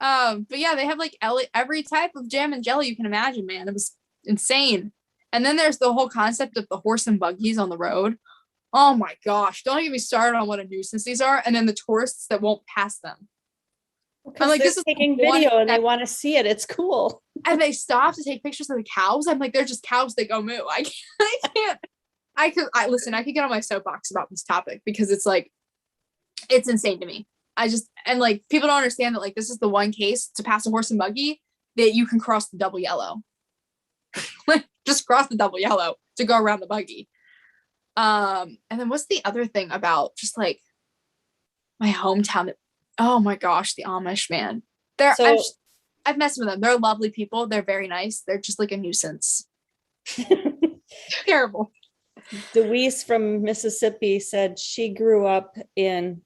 But yeah, they have like every type of jam and jelly you can imagine, man. It was insane. And then there's the whole concept of the horse and buggies on the road. Oh my gosh, don't get me started on what a nuisance these are. And then the tourists that won't pass them. I'm like, they're this is taking one video and they step- want to see it. It's cool. And they stop to take pictures of the cows. I'm like, they're just cows that go moo. I can't. I could get on my soapbox about this topic because it's like, it's insane to me. And like, people don't understand that like, this is the one case to pass a horse and buggy that you can cross the double yellow. Like, just cross the double yellow to go around the buggy. And then what's the other thing about just like my hometown that, oh my gosh, the Amish, man. I've messed with them. They're lovely people. They're very nice. They're just like a nuisance. Terrible. Deweese from Mississippi said she grew up in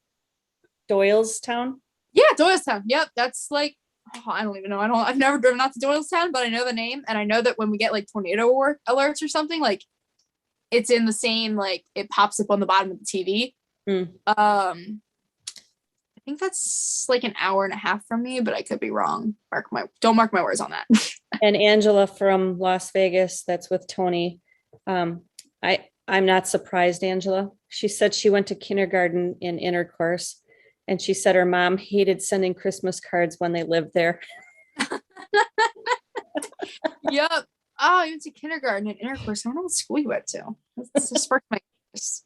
Doylestown. Yeah, Doylestown. Yep. That's like, I don't even know. I've never driven out to Doylestown, but I know the name. And I know that when we get like tornado alerts or something, like it's in the same, like it pops up on the bottom of the TV. I think that's like an hour and a half from me, but I could be wrong. Don't mark my words on that. And Angela from Las Vegas, that's with Tony. I'm not surprised, Angela. She said she went to kindergarten in Intercourse, and she said her mom hated sending Christmas cards when they lived there. Yep. Oh, you went to kindergarten in Intercourse. I don't know what school you went to. That's just sparked my interest.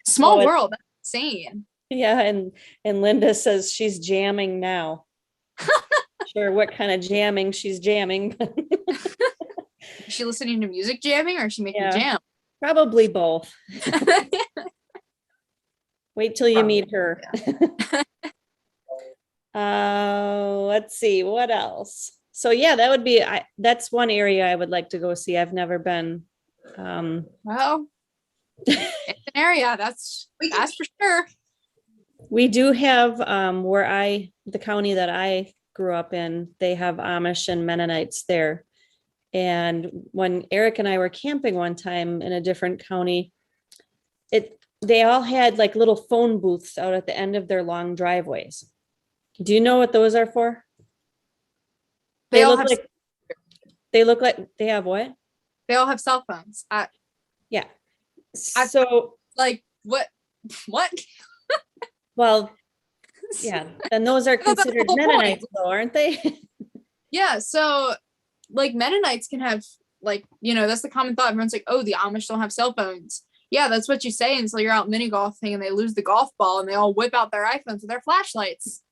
Small world. That's insane. Yeah, and Linda says she's jamming now. Sure, what kind of jamming she's jamming. Is she listening to music jamming or is she making Yeah. jam? Probably both. Wait till you meet her. Let's see, what else? So yeah, that would be, that's one area I would like to go see. I've never been. Well, It's an area that's for sure. We do have, the county that I grew up in, they have Amish and Mennonites there. And when Eric and I were camping one time in a different county, they all had like little phone booths out at the end of their long driveways. Do you know what those are for? They look like they have what? They all have cell phones. Yeah. So Like what? well, yeah, then those are That's the considered whole point. Mennonites though, aren't they? Yeah. So like Mennonites can have like, that's the common thought. Everyone's like, oh, the Amish don't have cell phones. Yeah, that's what you say until you're out mini golfing and they lose the golf ball and they all whip out their iPhones with their flashlights.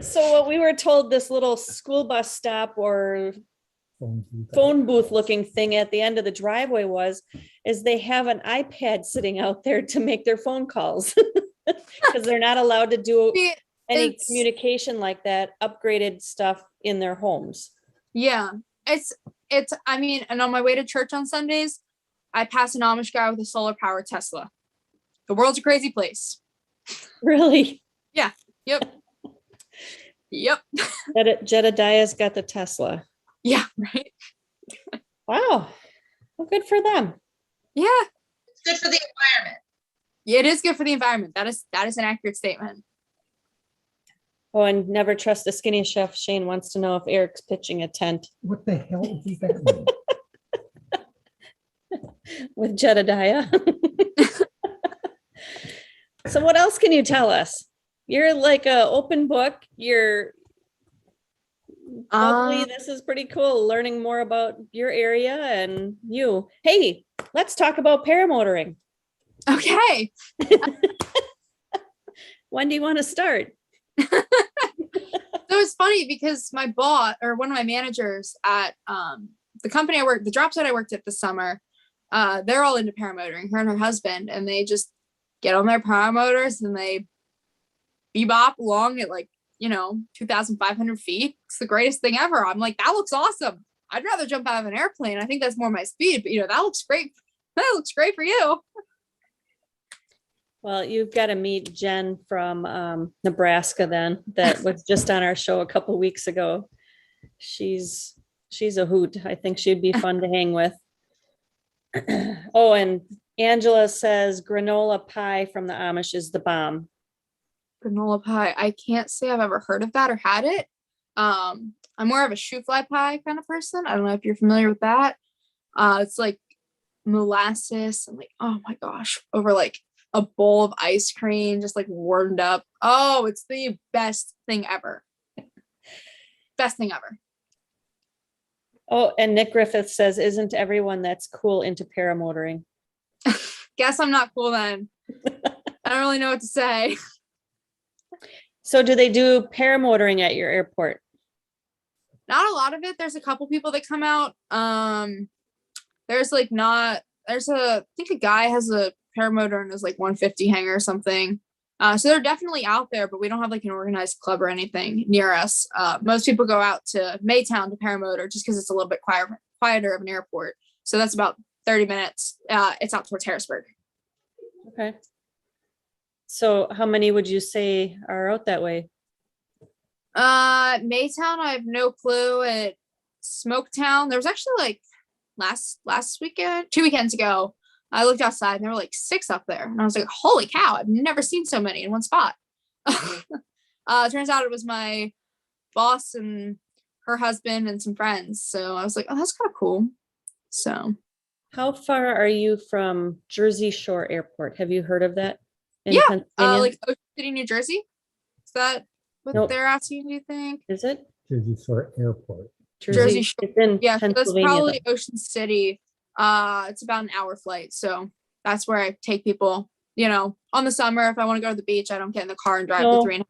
So what we were told, this little school bus stop or phone booth looking thing at the end of the driveway is they have an iPad sitting out there to make their phone calls because they're not allowed to do any communication like that, upgraded stuff in their homes. Yeah, I mean, and on my way to church on Sundays, I pass an Amish guy with a solar powered Tesla. The world's a crazy place. Really? Yeah. Yep. Yep. Jedediah's got the Tesla. Yeah. Right. Wow. Well, good for them. Yeah. It's good for the environment. Yeah, it is good for the environment. That is an accurate statement. Oh, and never trust a skinny chef. Shane wants to know if Eric's pitching a tent. What the hell does that mean? With Jedediah. So what else can you tell us? You're like an open book. You're bubbly. This is pretty cool. Learning more about your area and you. Hey, let's talk about paramotoring. Okay. When do you want to start? So it's funny because my boss or one of my managers at the company I worked, the job site I worked at this summer, they're all into paramotoring, her and her husband, and they just get on their paramotors and they bebop along at 2,500 feet. It's the greatest thing ever. I'm like, that looks awesome. I'd rather jump out of an airplane. I think that's more my speed, but that looks great. That looks great for you. Well, you've got to meet Jen from Nebraska then, that was just on our show a couple weeks ago. She's a hoot. I think she'd be fun to hang with. Oh, and Angela says granola pie from the Amish is the bomb. Granola pie. I can't say I've ever heard of that or had it. I'm more of a shoe fly pie kind of person. I don't know if you're familiar with that. It's like molasses and oh my gosh, over a bowl of ice cream, just warmed up. Oh, it's the best thing ever. Best thing ever. Oh, and Nick Griffith says, isn't everyone that's cool into paramotoring? Guess I'm not cool then. I don't really know what to say. So do they do paramotoring at your airport? Not a lot of it. There's a couple people that come out. There's I think a guy has a paramotor in his 150 hangar or something. So they're definitely out there, but we don't have an organized club or anything near us. Most people go out to Maytown to paramotor just because it's a little bit quieter of an airport. So that's about 30 minutes. It's out towards Harrisburg. Okay. So how many would you say are out that way? Maytown, I have no clue. At Smoketown, there was actually last weekend, 2 weekends ago, I looked outside and there were 6 up there. And I was like, holy cow, I've never seen so many in one spot. Turns out it was my boss and her husband and some friends. So I was like, oh, that's kind of cool. So. How far are you from Jersey Shore Airport? Have you heard of that? Yeah, Ocean City, New Jersey. Is that what Nope. they're asking, do you think? Is it? Jersey Shore Airport. Jersey Shore. It's in Yeah, so that's Pennsylvania, probably though. Ocean City. It's about an hour flight. So that's where I take people, on the summer. If I want to go to the beach, I don't get in the car and drive No. the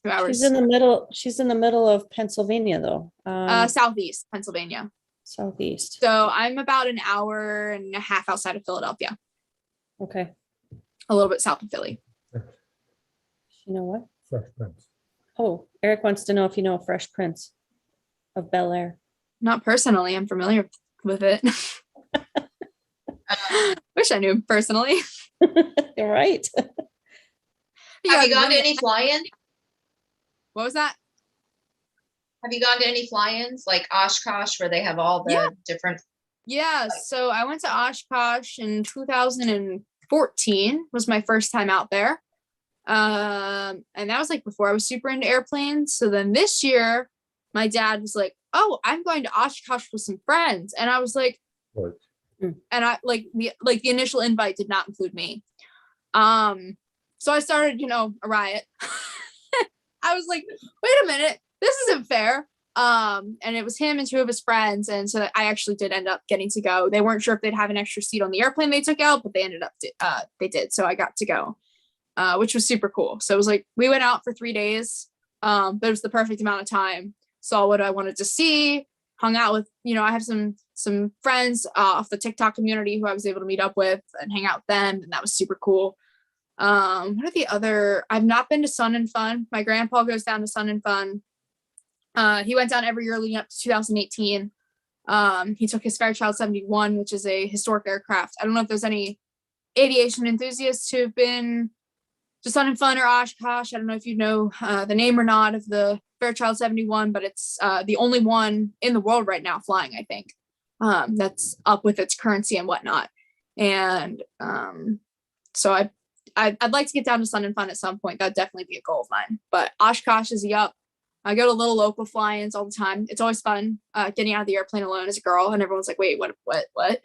2 hours. She's in the middle of Pennsylvania though. Southeast Pennsylvania. Southeast. So I'm about an hour and a half outside of Philadelphia, Okay. a little bit south of Philly. You know what? Fresh Prince. Oh, Eric wants to know if you know Fresh Prince of Bel Air. Not personally, I'm familiar with it. Wish I knew him personally. Right. Have you gone to any fly-in? What was that? Have you gone to any fly-ins like Oshkosh where they have all the different? Yeah, so I went to Oshkosh in 2014 was my first time out there. And that was like before I was super into airplanes. So then this year, my dad was like, "Oh, I'm going to Oshkosh with some friends." And I was like, What? and I like the initial invite did not include me. So I started, a riot. I was like, wait a minute, this isn't fair. And it was him and two of his friends. And so I actually did end up getting to go. They weren't sure if they'd have an extra seat on the airplane they took out, but they ended up, they did. So I got to go, which was super cool. So it was like, we went out for 3 days, but it was the perfect amount of time. Saw what I wanted to see, hung out with, I have some friends off the TikTok community who I was able to meet up with and hang out with them. And that was super cool. What are the other? I've not been to Sun and Fun. My grandpa goes down to Sun and Fun. He went down every year leading up to 2018. He took his Fairchild 71, which is a historic aircraft. I don't know if there's any aviation enthusiasts who've been to Sun and Fun or Oshkosh. I don't know if you know the name or not of the Fairchild 71, but it's the only one in the world right now flying, I think, that's up with its currency and whatnot. And so I'd like to get down to Sun and Fun at some point. That'd definitely be a goal of mine. But Oshkosh is up. I go to little local fly-ins all the time. It's always fun getting out of the airplane alone as a girl, and everyone's like, "Wait, what? Like,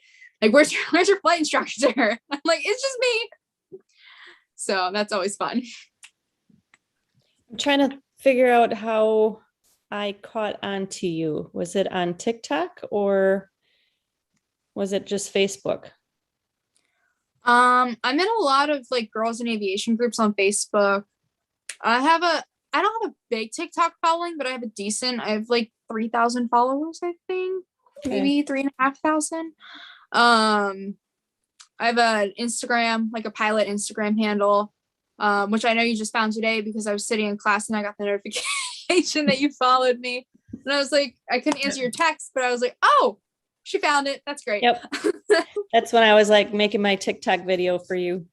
where's your flight instructor?" I'm like, "It's just me." So that's always fun. I'm trying to figure out how I caught on to you. Was it on TikTok or was it just Facebook? I'm in a lot of like girls in aviation groups on Facebook. I don't have a big TikTok following, but I have I have like 3,000 followers, I think, maybe 3,500. I have an Instagram, like a pilot Instagram handle, which I know you just found today because I was sitting in class and I got the notification that you followed me. And I was like, I couldn't answer your text, but I was like, oh, she found it. That's great. Yep. That's when I was like making my TikTok video for you.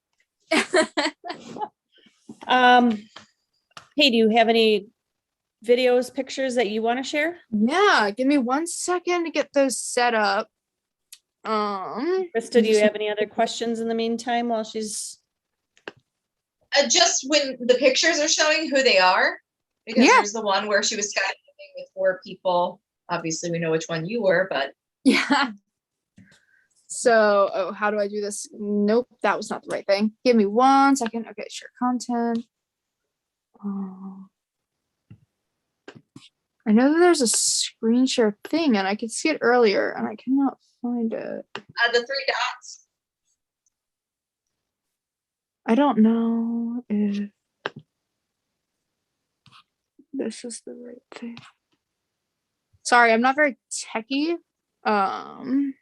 Hey, do you have any videos, pictures that you want to share? Yeah, give me 1 second to get those set up. Krista, do you have any other questions in the meantime while she's... Just when the pictures are showing who they are, because there's the one where she was skydiving with 4 people. Obviously, we know which one you were, but yeah. So, how do I do this? Nope, that was not the right thing. Give me 1 second. Okay, share content. I know that there's a screen share thing, and I could see it earlier, and I cannot find it. the 3 dots. I don't know if this is the right thing. Sorry, I'm not very techie. I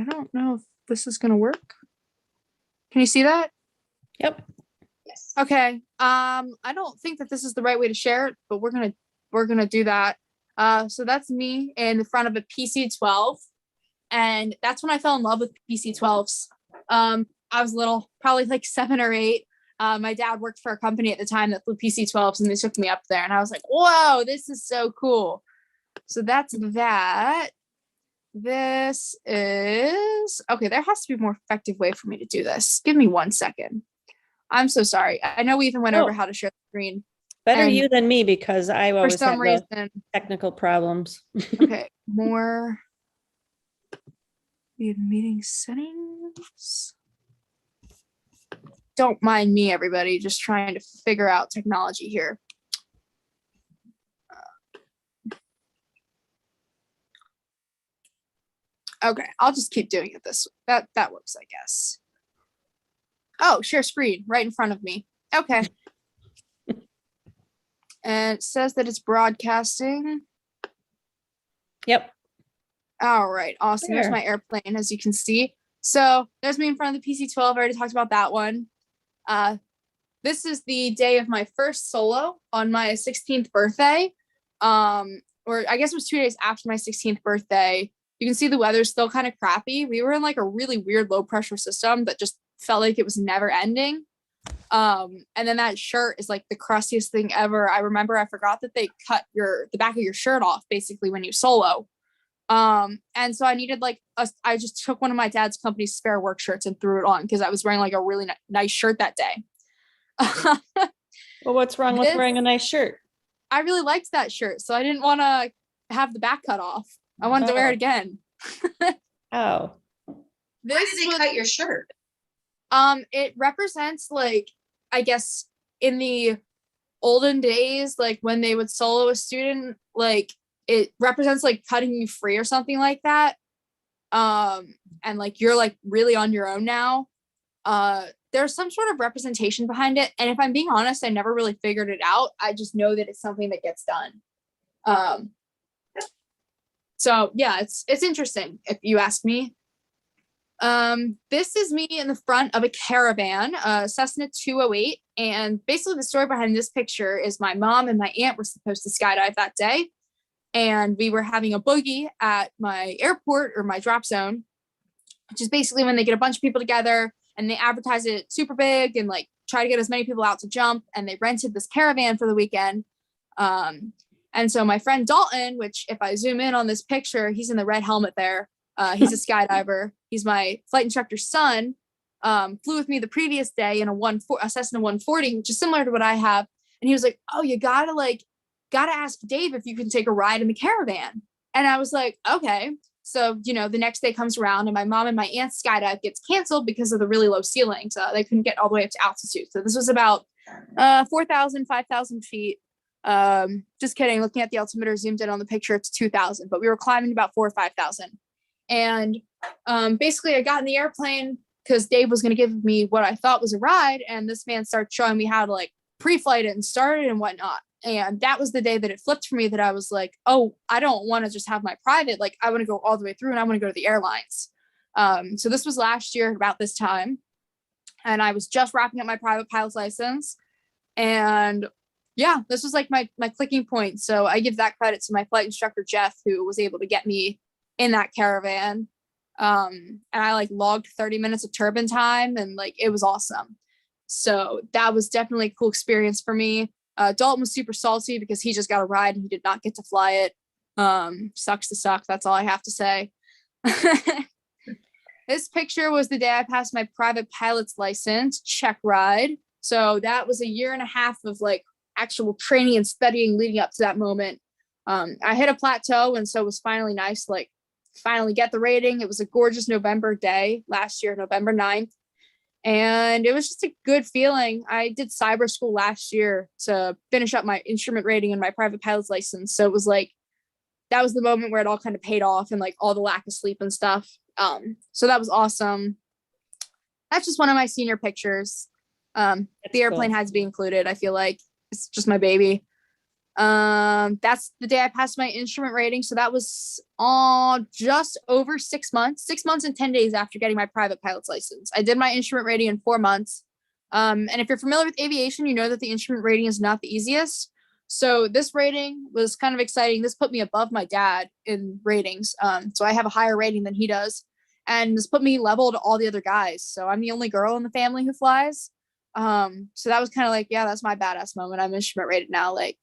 don't know if this is gonna work. Can you see that? Yep. Yes. Okay. I don't think that this is the right way to share it, but we're gonna do that. So that's me in front of a PC-12, and that's when I fell in love with PC-12s. I was little, probably like 7 or 8. My dad worked for a company at the time that flew PC-12s, and they took me up there, and I was like, "Whoa, this is so cool!" So that's that. This is okay. There has to be a more effective way for me to do this. Give me 1 second. I'm so sorry. I know we even went over how to share the screen. Better And you than me because I for always some have reason, the technical problems. okay, more we have meeting settings. Don't mind me, everybody. Just trying to figure out technology here. Okay, I'll just keep doing it this way. That works, I guess. Oh, share screen right in front of me. Okay. And it says that it's broadcasting. Yep. All right, awesome. There's There. my airplane, as you can see. So there's me in front of the PC-12. I already talked about that one. This is the day of my first solo on my 16th birthday. Or I guess it was 2 days after my 16th birthday. You can see the weather's still kind of crappy. We were in like a really weird low pressure system that just felt like it was never ending. And then that shirt is like the crustiest thing ever. I remember I forgot that they cut the back of your shirt off basically when you solo. And so I needed I just took one of my dad's company's spare work shirts and threw it on because I was wearing like a really nice shirt that day. Well, what's wrong with wearing a nice shirt? I really liked that shirt, so I didn't want to have the back cut off. I wanted to wear it again. Oh. Why did they cut your shirt? It represents like, I guess in the olden days, like when they would solo a student, like it represents like cutting you free or something like that. And like you're like really on your own now. There's some sort of representation behind it. And if I'm being honest, I never really figured it out. I just know that it's something that gets done. So yeah, it's interesting if you ask me. This is me in the front of a caravan, Cessna 208. And basically the story behind this picture is my mom and my aunt were supposed to skydive that day. And we were having a boogie at my airport or my drop zone, which is basically when they get a bunch of people together and they advertise it super big and like try to get as many people out to jump. And they rented this caravan for the weekend. And so my friend Dalton, which if I zoom in on this picture, he's in the red helmet there. He's a skydiver. He's my flight instructor's son. Flew with me the previous day in a Cessna 140, which is similar to what I have. And he was like, oh, you gotta ask Dave if you can take a ride in the caravan. And I was like, okay. So, the next day comes around and my mom and my aunt's skydive gets canceled because of the really low ceiling. So they couldn't get all the way up to altitude. So this was about 4,000, 5,000 feet. Just kidding. Looking at the altimeter zoomed in on the picture, it's 2,000, but we were climbing about 4,000 or 5,000. And basically I got in the airplane because Dave was going to give me what I thought was a ride. And this man started showing me how to like pre-flight it and start it and whatnot. And that was the day that it flipped for me that I was like, oh, I don't want to just have my private. Like I want to go all the way through and I want to go to the airlines. So this was last year about this time. And I was just wrapping up my private pilot's license. And yeah, this was like my clicking point. So I give that credit to my flight instructor, Jeff, who was able to get me in that caravan. And I like logged 30 minutes of turbine time and like, it was awesome. So that was definitely a cool experience for me. Dalton was super salty because he just got a ride and he did not get to fly it. Sucks to suck. That's all I have to say. This picture was the day I passed my private pilot's license check ride. So that was a year and a half of like actual training and studying leading up to that moment. I hit a plateau and so it was finally nice to like finally get the rating. It was a gorgeous November day last year, November 9th. And it was just a good feeling. I did cyber school last year to finish up my instrument rating and my private pilot's license. So it was like, that was the moment where it all kind of paid off and like all the lack of sleep and stuff. So that was awesome. That's just one of my senior pictures. The airplane cool. has to be included. I feel like it's just my baby. That's the day I passed my instrument rating. So that was just over 6 months and 10 days after getting my private pilot's license. I did my instrument rating in 4 months. And if you're familiar with aviation, you know that the instrument rating is not the easiest. So this rating was kind of exciting. This put me above my dad in ratings. So I have a higher rating than he does. And this put me level to all the other guys. So I'm the only girl in the family who flies. So that was kind of like, yeah, that's my badass moment. I'm instrument rated now. Like,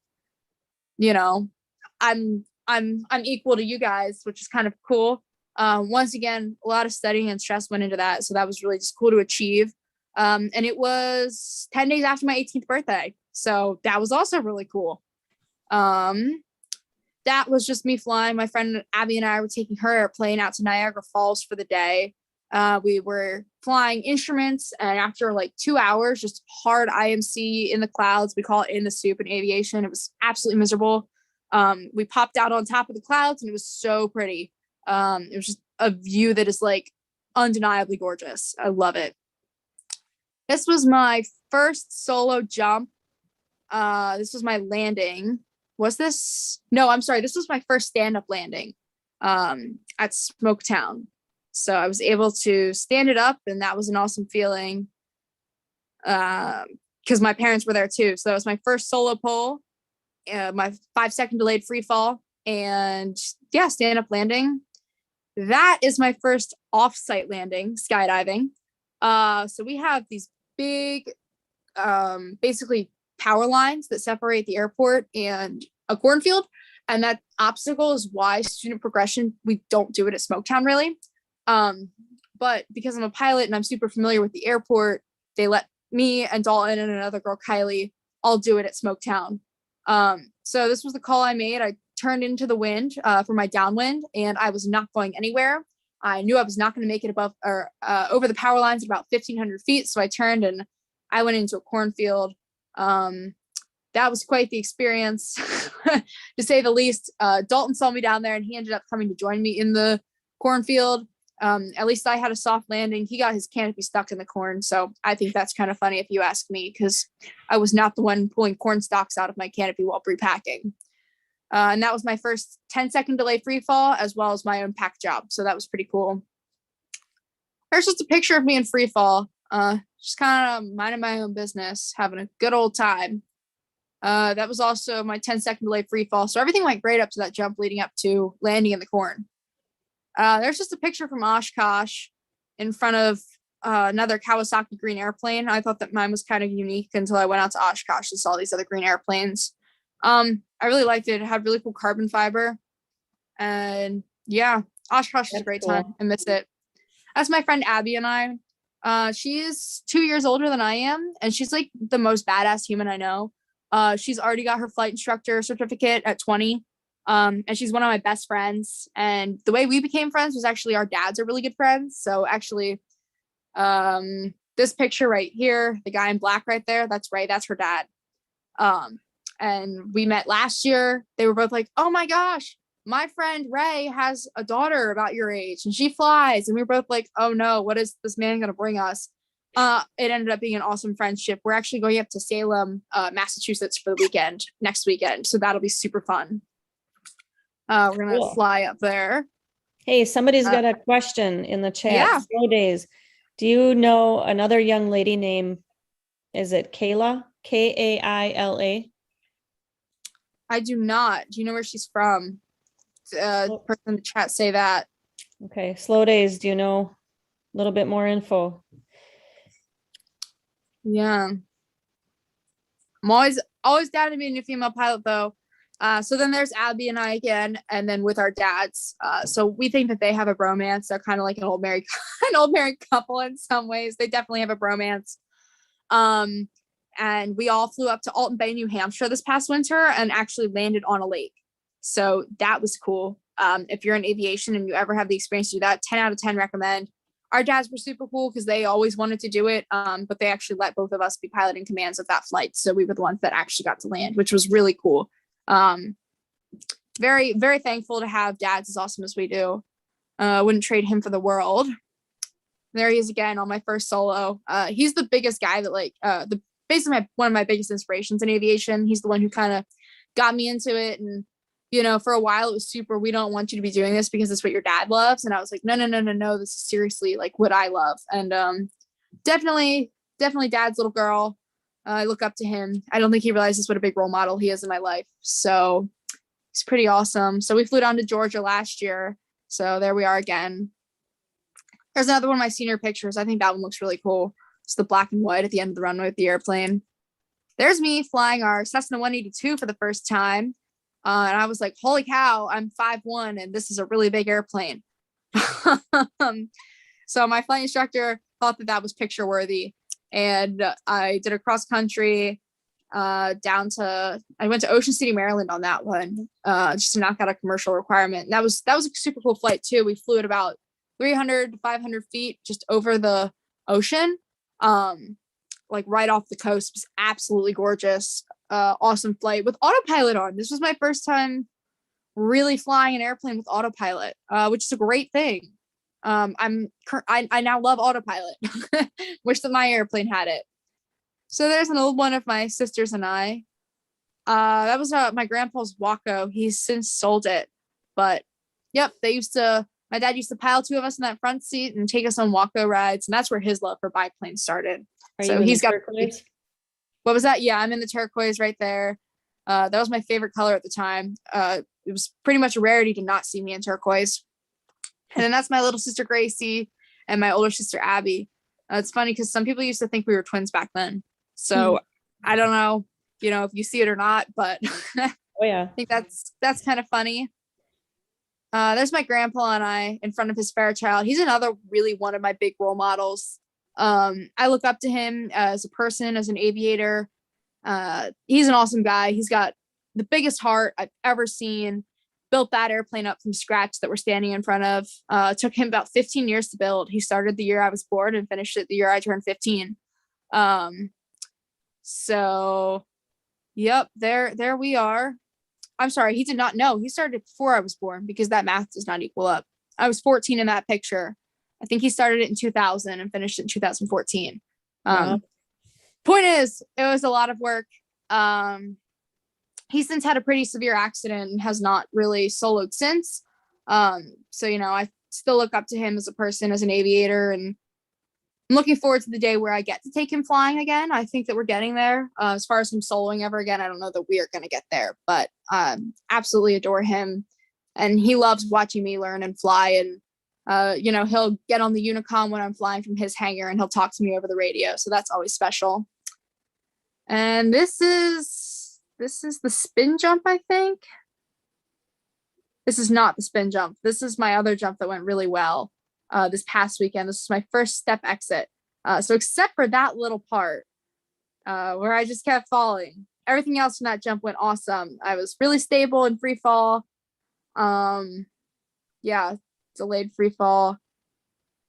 I'm equal to you guys, which is kind of cool. Once again, a lot of studying and stress went into that. So that was really just cool to achieve. And it was 10 days after my 18th birthday. So that was also really cool. That was just me flying. My friend Abby and I were taking her airplane out to Niagara Falls for the day. We were flying instruments, and after like 2 hours, just hard IMC in the clouds, we call it in the soup in aviation. It was absolutely miserable. We popped out on top of the clouds and it was so pretty. It was just a view that is like undeniably gorgeous. I love it. This was my first solo jump. This was my landing. Was this? No, I'm sorry. This was my first stand-up landing at Smoketown. So I was able to stand it up, and that was an awesome feeling because my parents were there too. So that was my first solo pole, my 5-second delayed free fall, and yeah, stand up landing. that is my first off-site landing, skydiving. So we have these big, basically power lines that separate the airport and a cornfield. And that obstacle is why student progression, we don't do it at Smoketown really. But because I'm a pilot and I'm super familiar with the airport, they let me and Dalton and another girl, Kylie, all do it at Smoketown. So this was the call I made. I turned into the wind for my downwind, and I was not going anywhere. I knew I was not going to make it above or over the power lines at about 1,500 feet. So I turned and I went into a cornfield. That was quite the experience, to say the least. Dalton saw me down there and he ended up coming to join me in the cornfield. At least I had a soft landing. He got his canopy stuck in the corn. So I think that's kind of funny if you ask me, because I was not the one pulling corn stalks out of my canopy while pre-packing. And that was my first 10-second delay free fall, as well as my own pack job. So that was pretty cool. There's just a picture of me in free fall, just kind of minding my own business, having a good old time. That was also my 10-second delay free fall. So everything went great up to that jump leading up to landing in the corn. There's just a picture from Oshkosh in front of another Kawasaki green airplane. I thought that mine was kind of unique until I went out to Oshkosh and saw these other green airplanes. I really liked it. It had really cool carbon fiber. And yeah, Oshkosh is a great time. I miss it. That's my friend Abby and I. She's 2 years older than I am, and she's like the most badass human I know. She's already got her flight instructor certificate at 20. And she's one of my best friends. And the way we became friends was actually our dads are really good friends. So actually, this picture right here, the guy in black right there, that's Ray, that's her dad. And we met last year. They were both like, oh my gosh, my friend Ray has a daughter about your age and she flies. And we were both like, oh no, what is this man gonna bring us? It ended up being an awesome friendship. We're actually going up to Salem, Massachusetts for the weekend, next weekend. So that'll be super fun. We're gonna fly up there. Hey, somebody's got a question in the chat. Yeah. Slow days. Do you know another young lady named, is it Kayla? Kaila? I do not. Do you know where she's from? The person in the chat say that. Okay, slow days. Do you know a little bit more info? Yeah. I'm always down to being a female pilot though. So then there's Abby and I again, and then with our dads. So we think that they have a bromance. They're kind of like an old married couple in some ways. They definitely have a bromance. And we all flew up to Alton Bay, New Hampshire this past winter and actually landed on a lake. So that was cool. If you're in aviation and you ever have the experience to do that, 10 out of 10 recommend. Our dads were super cool because they always wanted to do it, but they actually let both of us be piloting commands of that flight. So we were the ones that actually got to land, which was really cool. Very, very thankful to have dads as awesome as we do. Wouldn't trade him for the world. There he is again on my first solo. He's the biggest guy that basically one of my biggest inspirations in aviation. He's the one who kind of got me into it. And, you know, for a while it was super, we don't want you to be doing this because it's what your dad loves. And I was like, no, this is seriously like what I love. And definitely dad's little girl. I look up to him. I don't think he realizes what a big role model he is in my life. So he's pretty awesome. So we flew down to Georgia last year. So there we are again. There's another one of my senior pictures. I think that one looks really cool. It's the black and white at the end of the runway with the airplane. There's me flying our Cessna 182 for the first time. And I was like, holy cow, I'm 5'1" and this is a really big airplane. So my flight instructor thought that was picture worthy. And I did a cross country I went to Ocean City, Maryland on that one, just to knock out a commercial requirement. And that was a super cool flight too. We flew at about 300 to 500 feet just over the ocean, like right off the coast. It was absolutely gorgeous. Awesome flight with autopilot on. This was my first time really flying an airplane with autopilot, which is a great thing. I now love autopilot. Wish that my airplane had it. So there's an old one of my sisters and I. That was my grandpa's Waco. He's since sold it, but yep, my dad used to pile two of us in that front seat and take us on Waco rides, and that's where his love for biplanes started. So he's got turquoise? What was that? Yeah, I'm in the turquoise right there. That was my favorite color at the time. It was pretty much a rarity to not see me in turquoise. And then that's my little sister Gracie and my older sister Abby. It's funny because some people used to think we were twins back then. So I don't know, if you see it or not, but Oh yeah. I think that's kind of funny. There's my grandpa and I in front of his Fairchild. He's another really one of my big role models. I look up to him as a person, as an aviator. He's an awesome guy. He's got the biggest heart I've ever seen. Built that airplane up from scratch that we're standing in front of. It took him about 15 years to build. He started the year I was born and finished it the year I turned 15. So yep, there we are. I'm sorry, he did not know. He started before I was born because that math does not equal up. I was 14 in that picture. I think he started it in 2000 and finished it in 2014. Wow. Point is, it was a lot of work. He since had a pretty severe accident and has not really soloed since. So, I still look up to him as a person, as an aviator, and I'm looking forward to the day where I get to take him flying again. I think that we're getting there. As far as him soloing ever again, I don't know that we are going to get there, but absolutely adore him. And he loves watching me learn and fly. And, he'll get on the Unicom when I'm flying from his hangar and he'll talk to me over the radio. So that's always special. And this is the spin jump, I think. This is not the spin jump. This is my other jump that went really well this past weekend. This is my first step exit. So except for that little part where I just kept falling, everything else in that jump went awesome. I was really stable in free fall. Delayed free fall.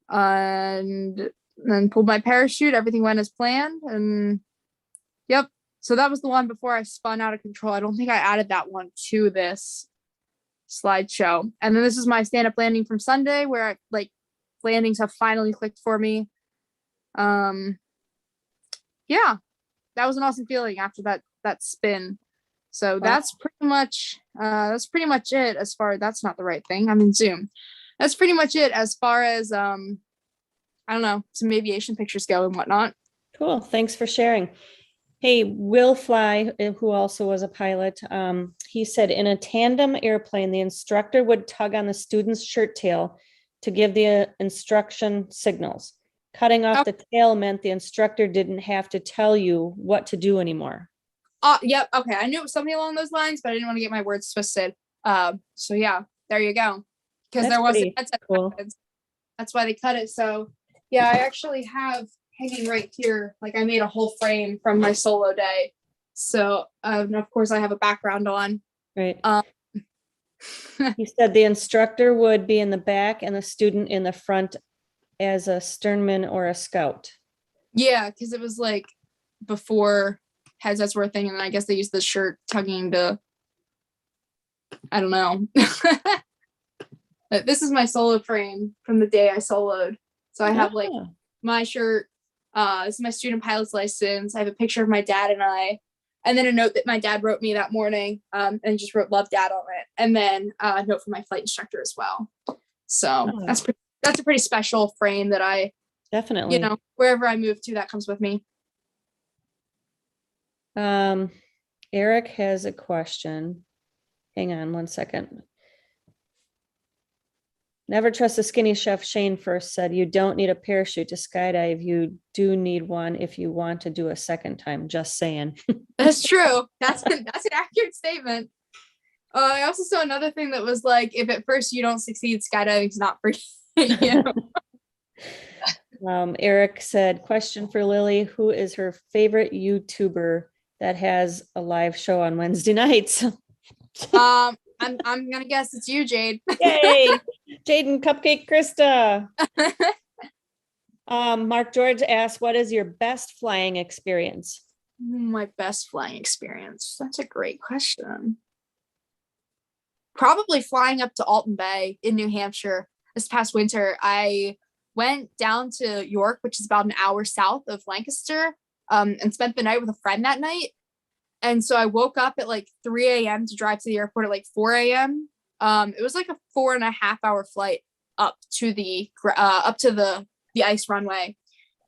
And then pulled my parachute. Everything went as planned. And yep. So that was the one before I spun out of control. I don't think I added that one to this slideshow. And then this is my stand-up landing from Sunday where landings have finally clicked for me. That was an awesome feeling after that spin. So that's pretty much it as far, that's not the right thing. I'm in Zoom. That's pretty much it as far as some aviation pictures go and whatnot. Cool. Thanks for sharing. Hey, Will Fly, who also was a pilot, he said in a tandem airplane, the instructor would tug on the student's shirt tail to give the instruction signals. Cutting off the tail meant the instructor didn't have to tell you what to do anymore. Yep. Okay. I knew it was something along those lines, but I didn't want to get my words twisted. So yeah, there you go. Because there wasn't, cool. That's why they cut it. So yeah, I actually have hanging right here, I made a whole frame from my solo day. So of course I have a background on. Right. He said the instructor would be in the back and the student in the front as a sternman or a scout. Yeah, because it was before headsets were a thing, and I guess they used the shirt tugging to, I don't know. But this is my solo frame from the day I soloed. So I have my shirt. This is my student pilot's license. I have a picture of my dad and I, and then a note that my dad wrote me that morning, and just wrote "Love Dad" on it, and then a note from my flight instructor as well. So that's a pretty special frame that I definitely, wherever I move to, that comes with me. Eric has a question. Hang on one second. Never trust a skinny chef. Shane first said, you don't need a parachute to skydive. You do need one if you want to do a second time. Just saying. That's true. That's an accurate statement. I also saw another thing that was if at first you don't succeed, skydiving's not for you. Eric said, question for Lily. Who is her favorite YouTuber that has a live show on Wednesday nights? I'm gonna guess it's you, Jade. Yay! Jade and Cupcake Krista. Mark George asked, what is your best flying experience? My best flying experience. That's a great question. Probably flying up to Alton Bay in New Hampshire this past winter. I went down to York, which is about an hour south of Lancaster, and spent the night with a friend that night. And so I woke up at 3 a.m. to drive to the airport at 4 a.m. It was a 4.5 hour flight up to the ice runway.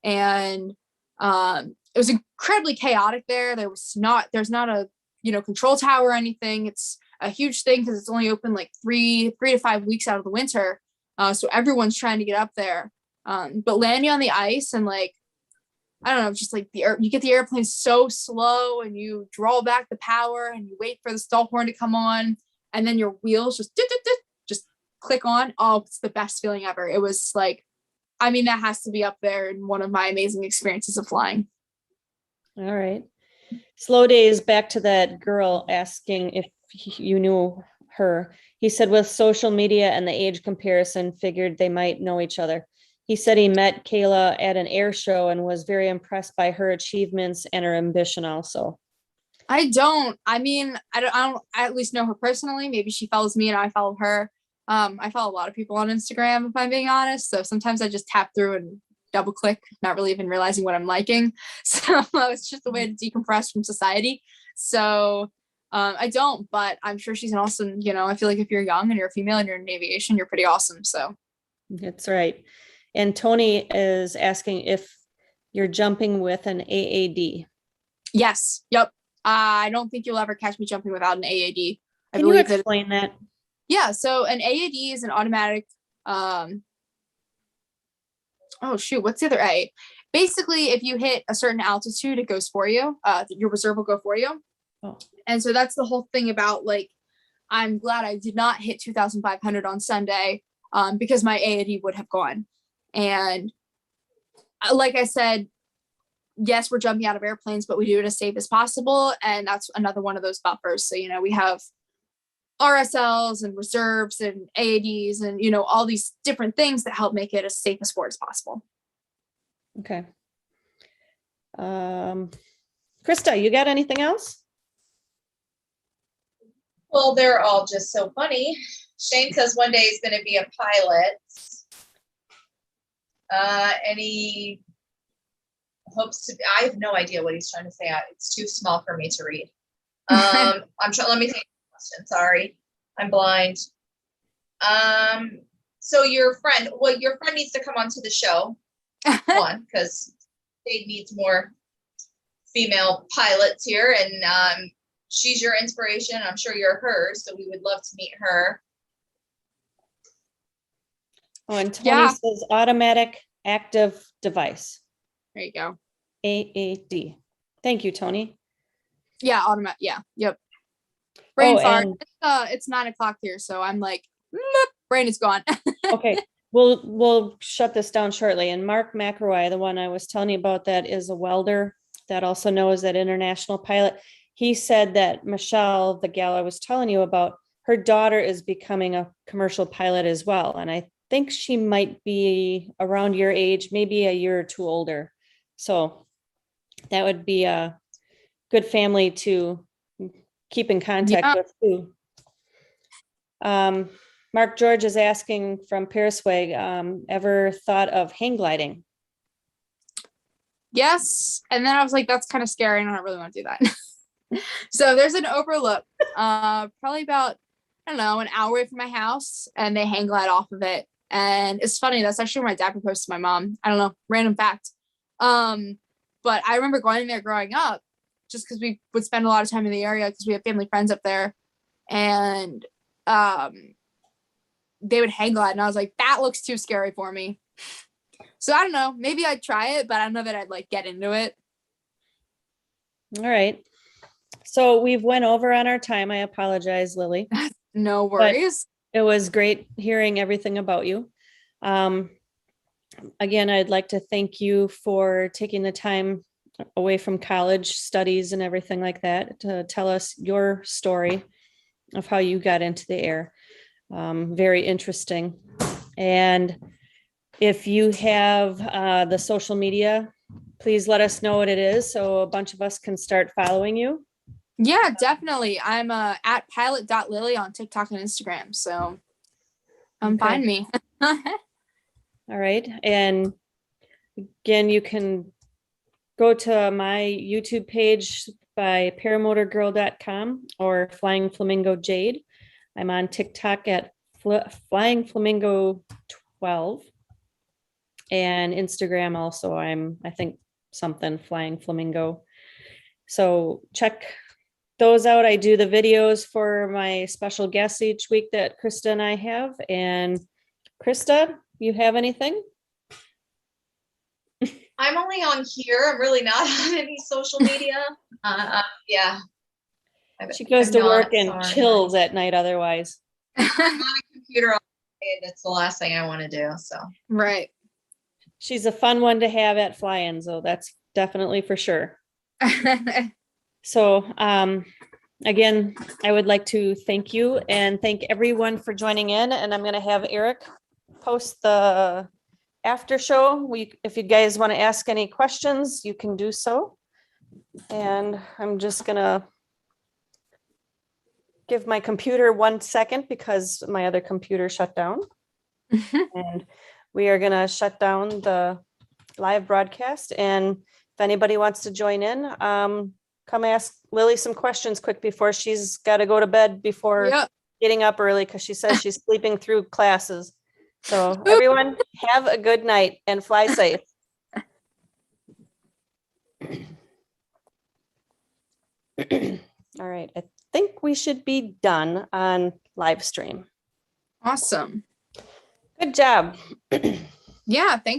And it was incredibly chaotic there. There's not a, control tower or anything. It's a huge thing because it's only open 3 to 5 weeks out of the winter. So everyone's trying to get up there. But landing on the ice and like, I don't know, just like you get the airplane so slow and you draw back the power and you wait for the stall horn to come on and then your wheels just click on. Oh, it's the best feeling ever. It was like, I mean, that has to be up there in one of my amazing experiences of flying. All right. Slow days, back to that girl asking if you knew her. He said with social media and the age comparison, figured they might know each other. He said he met Kayla at an air show and was very impressed by her achievements and her ambition also. I don't at least know her personally. Maybe she follows me and I follow her. I follow a lot of people on Instagram, if I'm being honest. So sometimes I just tap through and double click, not really even realizing what I'm liking. So it's just a way to decompress from society. So I don't, but I'm sure she's an awesome, I feel like if you're young and you're a female and you're in aviation, you're pretty awesome. So That's right. And Tony is asking if you're jumping with an AAD. yes. Yep. I don't think you'll ever catch me jumping without an AAD. Can you explain that? Yeah. So an AAD is an automatic, oh shoot, what's the other A? Basically, if you hit a certain altitude, it goes for you. Your reserve will go for you. Oh. And so that's the whole thing about like, I'm glad I did not hit 2,500 on Sunday because my AAD would have gone. And like I said, yes, we're jumping out of airplanes, but we do it as safe as possible. And that's another one of those buffers. So, we have RSLs and reserves and AADs and, all these different things that help make it as safe a sport as possible. Okay. Krista, you got anything else? Well, they're all just so funny. Shane says one day he's going to be a pilot. And he hopes to. I have no idea what he's trying to say. It's too small for me to read. Let me think of the question. Sorry, I'm blind. So your friend needs to come onto the show. One, because they needs more female pilots here, and she's your inspiration. I'm sure you're hers, so we would love to meet her. Oh, and Tony says automatic active device. There you go. AAD. Thank you, Tony. Yeah, automatic. Yeah. Yep. Brain fart. And It's 9:00 here, so I'm like, brain is gone. okay, we'll shut this down shortly. And Mark McElroy, the one I was telling you about, that is a welder that also knows that international pilot. He said that Michelle, the gal I was telling you about, her daughter is becoming a commercial pilot as well. And I think she might be around your age, maybe a year or two older. So that would be a good family to keep in contact with too. Mark George is asking from Pearsweg, ever thought of hang gliding? Yes. And then I was like, that's kind of scary. And I don't really want to do that. So there's an overlook, probably about, I don't know, an hour away from my house, and they hang glide off of it. And it's funny, that's actually where my dad proposed to my mom. I don't know, random fact. But I remember going there growing up just because we would spend a lot of time in the area because we have family friends up there. And they would hang glide, and I was like, that looks too scary for me. So I don't know, maybe I'd try it, but I don't know that I'd like get into it. All right. So we've went over on our time. I apologize, Lily. No worries. But it was great hearing everything about you. Again, I'd like to thank you for taking the time away from college studies and everything like that to tell us your story of how you got into the air. Very interesting. And if you have the social media, please let us know what it is so a bunch of us can start following you. Yeah, definitely. I'm at pilot.lily on TikTok and Instagram. So find me. All right. And again, you can go to my YouTube page by paramotorgirl.com or Flying Flamingo Jade. I'm on TikTok at Flying Flamingo 12 and Instagram also. I think something Flying Flamingo. So check those out. I do the videos for my special guests each week that Krista and I have, and Krista, you have anything? I'm only on here. I'm really not on any social media. Yeah. She goes I'm to not, work and sorry. chills at night otherwise. I'm on a computer all day, and it's the last thing I want to do. So Right. She's a fun one to have at fly-ins, though. That's definitely for sure. So, again, I would like to thank you and thank everyone for joining in. And I'm going to have Eric post the after show. If you guys want to ask any questions, you can do so. And I'm just going to give my computer 1 second because my other computer shut down. And we are going to shut down the live broadcast. And if anybody wants to join in, come ask Lily some questions quick before she's got to go to bed before Yep. getting up early because she says she's sleeping through classes. So everyone have a good night and fly safe. All right. I think we should be done on live stream. Awesome. Good job. Yeah. Thanks